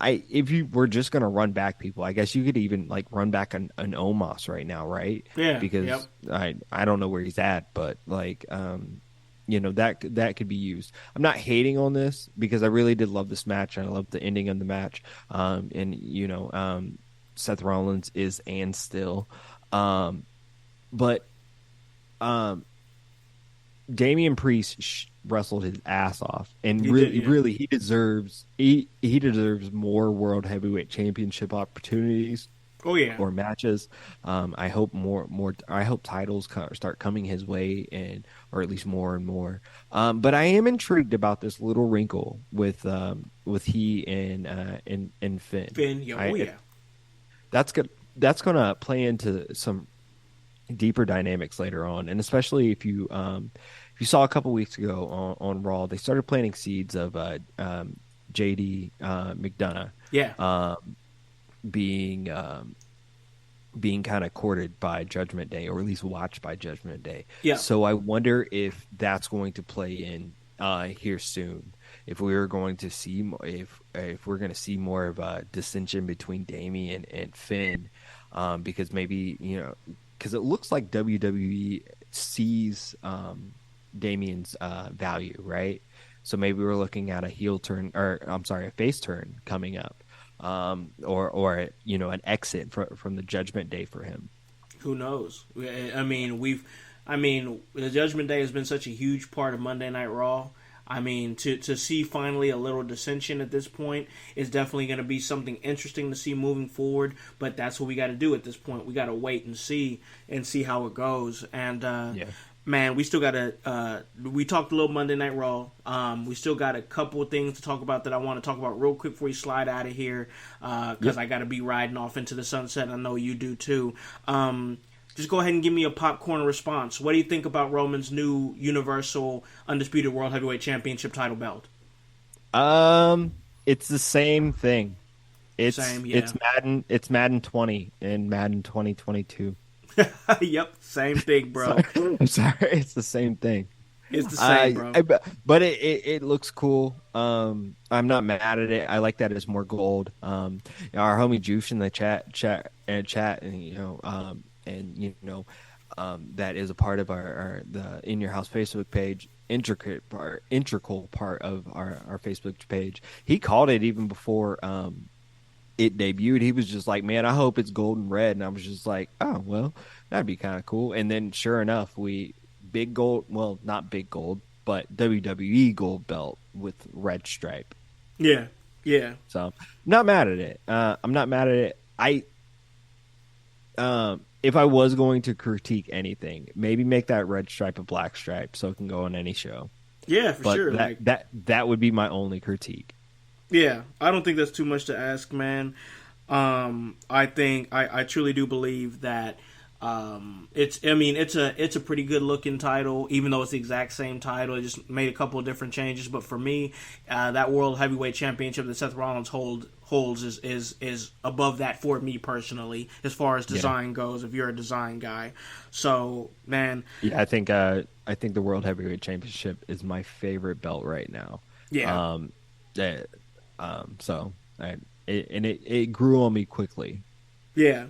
if you were just gonna run back people, I guess you could even like run back an Omos right now, right? Yeah. Because I don't know where he's at, but like that could be used. I'm not hating on this because I really did love this match and I love the ending of the match. Seth Rollins is and still, but. Damian Priest wrestled his ass off, and really, he deserves more World Heavyweight Championship opportunities. Oh yeah, or matches. I hope more. I hope titles start coming his way, or at least more and more. But I am intrigued about this little wrinkle with he and Finn. Yeah. That's good. That's gonna play into some deeper dynamics later on, and especially if you saw a couple weeks ago on Raw, they started planting seeds of JD McDonough, being kind of courted by Judgment Day, or at least watched by Judgment Day. Yeah. So I wonder if that's going to play in here soon. If we're going to see if we're going to see more of a dissension between Damian and Finn, because maybe because it looks like WWE sees Damian's value, right? So maybe we're looking at a heel turn, or I'm sorry, a face turn coming up, or an exit from the Judgment Day for him. Who knows? I mean, the Judgment Day has been such a huge part of Monday Night Raw. I mean, to see finally a little dissension at this point is definitely going to be something interesting to see moving forward. But that's what we got to do at this point. We got to wait and see how it goes. And man, we still got to. We talked a little Monday Night Raw. We still got a couple of things to talk about that I want to talk about real quick before we slide out of here, because I got to be riding off into the sunset. I know you do too. Just go ahead and give me a popcorn response. What do you think about Roman's new Universal Undisputed World Heavyweight Championship title belt? It's the same thing. It's Madden. It's Madden 20 and Madden 2022. Yep, same thing, bro. I'm sorry, it's the same thing. It's the same, bro. But it looks cool. I'm not mad at it. I like that it's more gold. Our homie Juice in the chat, that is a part of the In Your House Facebook page, integral part of our Facebook page. He called it even before it debuted. He was just like, man, I hope it's gold and red. And I was just like, oh, well, that'd be kind of cool. And then sure enough, big gold, well, not big gold, but WWE gold belt with red stripe. Yeah. So not mad at it. I'm not mad at it. If I was going to critique anything, maybe make that red stripe a black stripe so it can go on any show. Yeah, for sure. That would be my only critique. Yeah, I don't think that's too much to ask, man. I think I truly do believe that it's a pretty good looking title, even though it's the exact same title. It just made a couple of different changes. But for me, that World Heavyweight Championship that Seth Rollins holds is above that for me personally, as far as design goes. If you're a design guy, so man, yeah, I think the World Heavyweight Championship is my favorite belt right now. Yeah. It grew on me quickly. Yeah,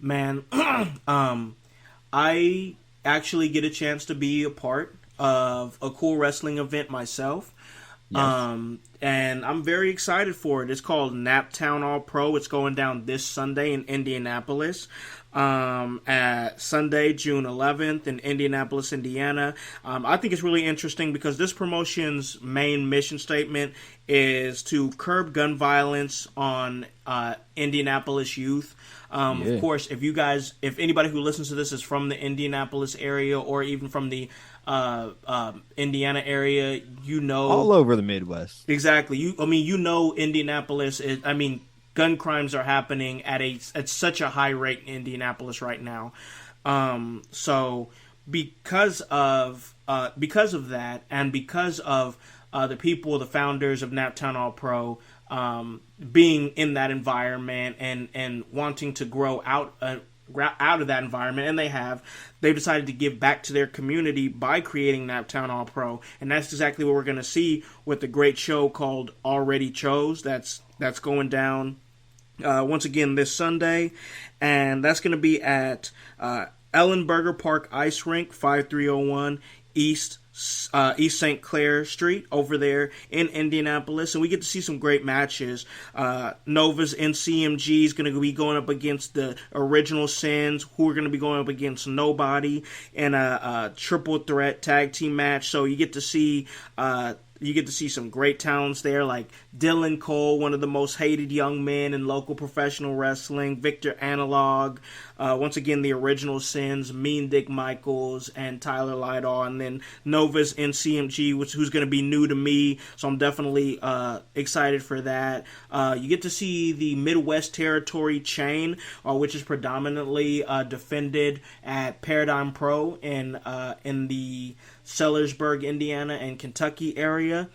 man. I actually get a chance to be a part of a cool wrestling event myself. Yes. And I'm very excited for it. It's called Naptown All Pro. It's going down this Sunday in Indianapolis. At Sunday, June 11th in Indianapolis, Indiana. I think it's really interesting because this promotion's main mission statement is to curb gun violence on Indianapolis youth. Of course, if anybody who listens to this is from the Indianapolis area or even from the Indiana area, all over the Midwest. Exactly. Indianapolis is. Gun crimes are happening at such a high rate in Indianapolis right now. So because of that, and because of the people, the founders of Naptown All Pro, being in that environment and wanting to grow out of that environment, and they've decided to give back to their community by creating Naptown All Pro, and that's exactly what we're going to see with the great show called Already Chose. That's going down once again this Sunday, and that's going to be at Ellenberger Park Ice Rink, 5301 East St. Clair Street over there in Indianapolis, and we get to see some great matches. Nova's NCMG is going to be going up against the Original Sins, who are going to be going up against Nobody in a triple threat tag team match. So you get to see some great talents there, like Dylan Cole, one of the most hated young men in local professional wrestling, Victor Analog, once again, the Original Sins, Mean Dick Michaels, and Tyler Lydall, and then Nova's NCMG, who's going to be new to me, so I'm definitely excited for that. You get to see the Midwest Territory chain, which is predominantly defended at Paradigm Pro in the Sellersburg, Indiana, and Kentucky area,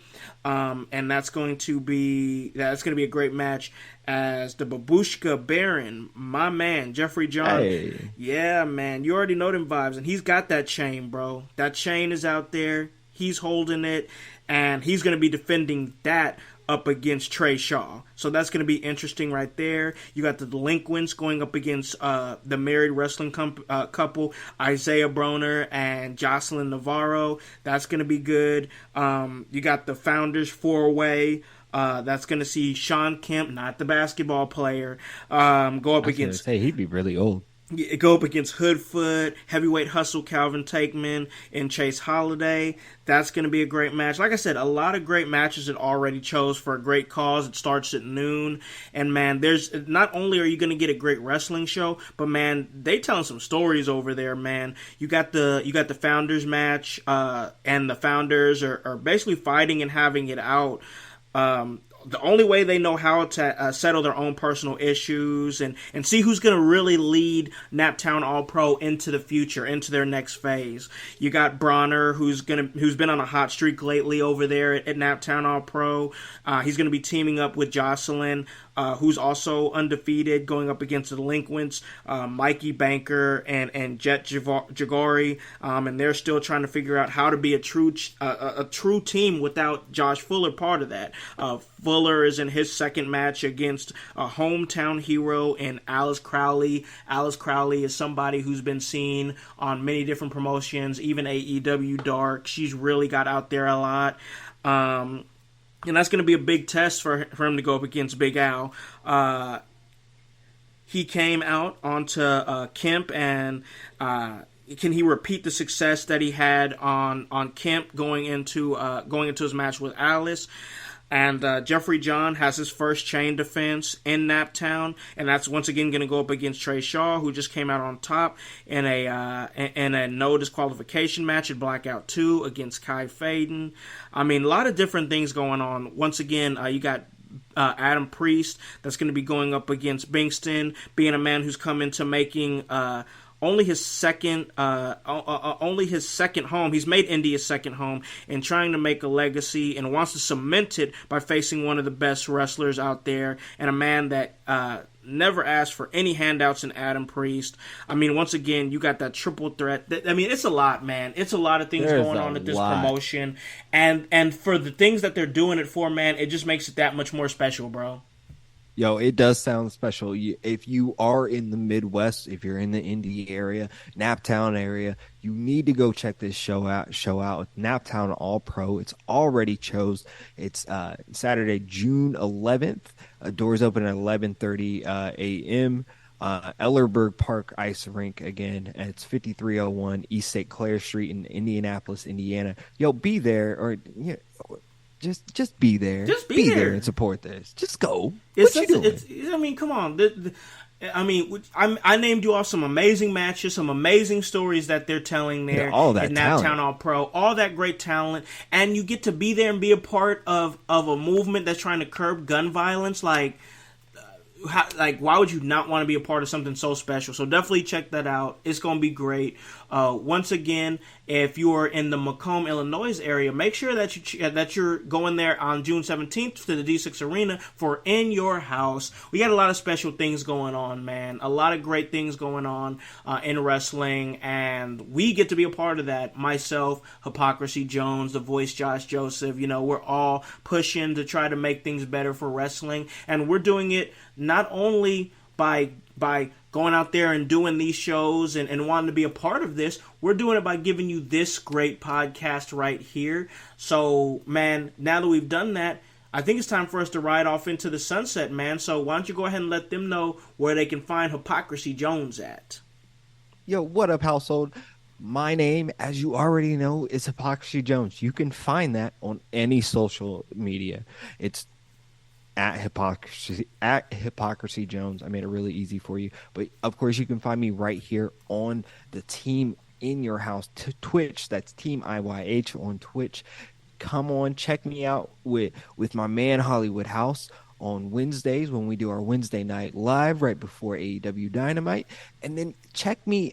and that's going to be a great match as the Babushka Baron, my man Jeffrey John. Hey. Yeah, man, you already know them vibes, and he's got that chain, bro. That chain is out there. He's holding it, and he's going to be defending that up against Trey Shaw. So that's going to be interesting right there. You got the Delinquents going up against the married wrestling couple, Isaiah Broner and Jocelyn Navarro. That's going to be good. You got the Founders 4-Way. That's going to see Sean Kemp, not the basketball player, go up against... Say he'd be really old. Go up against Hoodfoot, Heavyweight Hustle, Calvin Takeman, and Chase Holiday. That's going to be a great match. Like I said, a lot of great matches that already chose for a great cause. It starts at noon. And, man, there's not only are you going to get a great wrestling show, but, man, they telling some stories over there, man. You got the Founders match, and the Founders are basically fighting and having it out. The only way they know how to settle their own personal issues and see who's going to really lead Naptown All Pro into the future, into their next phase. You got Bronner, who's been on a hot streak lately over there at Naptown All Pro. He's going to be teaming up with Jocelyn, who's also undefeated, going up against the Delinquents, Mikey Banker and Jet Jagori, and they're still trying to figure out how to be a true team without Josh Fuller part of that. Fuller is in his second match against a hometown hero in Alice Crowley. Alice Crowley is somebody who's been seen on many different promotions, even AEW Dark. She's really got out there a lot. And that's going to be a big test for him to go up against Big Al. He came out onto Kemp, and can he repeat the success that he had on Kemp going into his match with Alice? And Jeffrey John has his first chain defense in Naptown, and that's once again going to go up against Trey Shaw, who just came out on top in a no disqualification match at Blackout 2 against Kai Faden. I mean, a lot of different things going on. Once again, you got Adam Priest that's going to be going up against Bingston, being a man who's come into making only his second home. He's made Indy his second home and trying to make a legacy and wants to cement it by facing one of the best wrestlers out there and a man that never asked for any handouts in Adam Priest. I mean, once again, you got that triple threat. I mean, it's a lot, man. It's a lot of things going on at this promotion. And for the things that they're doing it for, man, it just makes it that much more special, bro. Yo, it does sound special. If you are in the Midwest, if you're in the Indy area, Naptown area, you need to go check this show out. Naptown All Pro. It's already chose. It's Saturday, June 11th. Doors open at 11:30 a.m. Ellerberg Park Ice Rink again. It's 5301 East St. Clair Street in Indianapolis, Indiana. Yo, be there or just be there. Just be there and support this. Just go. I mean, come on. I named you off some amazing matches, some amazing stories that they're telling there. All that at talent. Naptown All Pro, all that great talent, and you get to be there and be a part of a movement that's trying to curb gun violence. Why would you not want to be a part of something so special? So definitely check that out. It's going to be great. Once again, if you're in the Macomb, Illinois area, make sure that you're going there on June 17th to the D6 Arena for In Your House. We got a lot of special things going on, man. A lot of great things going on in wrestling, and we get to be a part of that. Myself, Hypocrisy Jones, the voice Josh Joseph, we're all pushing to try to make things better for wrestling, and we're doing it not only by going out there and doing these shows and wanting to be a part of this, we're doing it by giving you this great podcast right here. So, man, now that we've done that, I think it's time for us to ride off into the sunset, man. So why don't you go ahead and let them know where they can find Hypocrisy Jones at? Yo, what up, household? My name, as you already know, is Hypocrisy Jones. You can find that on any social media. It's at Hypocrisy Jones. I made it really easy for you. But of course, you can find me right here on the Team In Your House Twitch. That's Team IYH on Twitch. Come on, check me out with my man Hollywood House on Wednesdays when we do our Wednesday night live right before AEW Dynamite. And then check me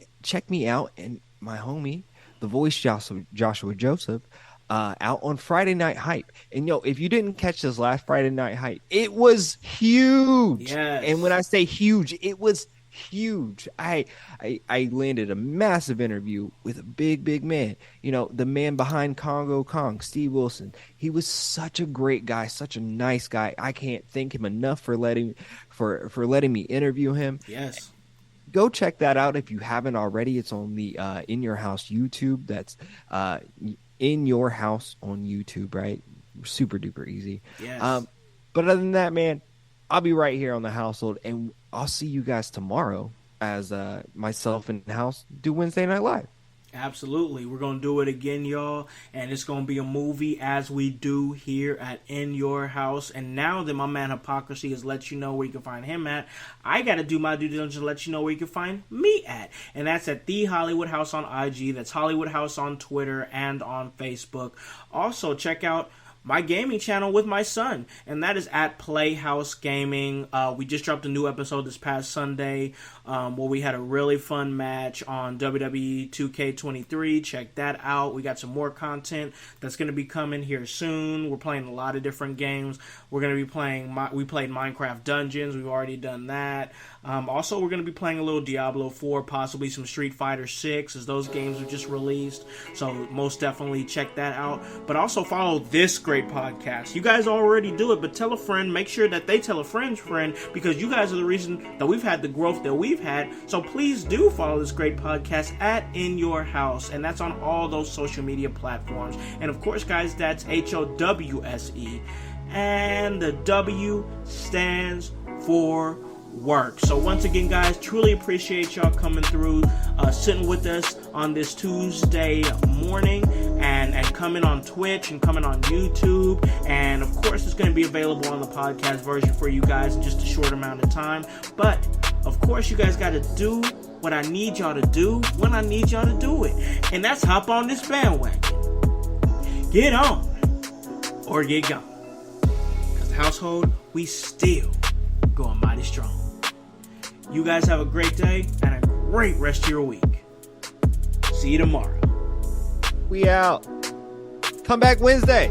out and my homie, the voice Joshua Joseph, out on Friday Night Hype. And if you didn't catch this last Friday Night Hype, it was huge. Yes. And when I say huge, it was huge. I landed a massive interview with a big man. The man behind Congo Kong, Steve Wilson. He was such a great guy, such a nice guy. I can't thank him enough for letting me interview him. Yes. Go check that out if you haven't already. It's on the In Your House YouTube. That's In Your House on YouTube, right? Super duper easy. Yes. But other than that, man, I'll be right here on the household, and I'll see you guys tomorrow as myself and House do Wednesday Night Live. Absolutely. We're going to do it again, y'all. And it's going to be a movie as we do here at In Your House. And now that my man Hypocrisy has let you know where you can find him at, I got to do my due diligence to let you know where you can find me at. And that's at The Hollywood House on IG. That's Hollywood House on Twitter and on Facebook. Also, check out my gaming channel with my son, and that is at Playhouse Gaming. We just dropped a new episode this past Sunday where we had a really fun match on WWE 2K23. Check that out. We got some more content that's going to be coming here soon. We're playing a lot of different games. We're going to be playing, we played Minecraft Dungeons. We've already done that. Also, we're going to be playing a little Diablo 4, possibly some Street Fighter 6, as those games are just released. So most definitely check that out. But also follow this great podcast. You guys already do it, but tell a friend. Make sure that they tell a friend's friend, because you guys are the reason that we've had the growth that we've had. So please do follow this great podcast at In Your House, and that's on all those social media platforms. And of course, guys, that's HOWSE, and the W stands for work. So once again, guys, truly appreciate y'all coming through, sitting with us on this Tuesday morning, and coming on Twitch and coming on YouTube. And of course, it's going to be available on the podcast version for you guys in just a short amount of time. But of course, you guys got to do what I need y'all to do when I need y'all to do it, and that's hop on this bandwagon, get on or get gone, because household, we still going mighty strong. You guys have a great day and a great rest of your week. See you tomorrow. We out. Come back Wednesday.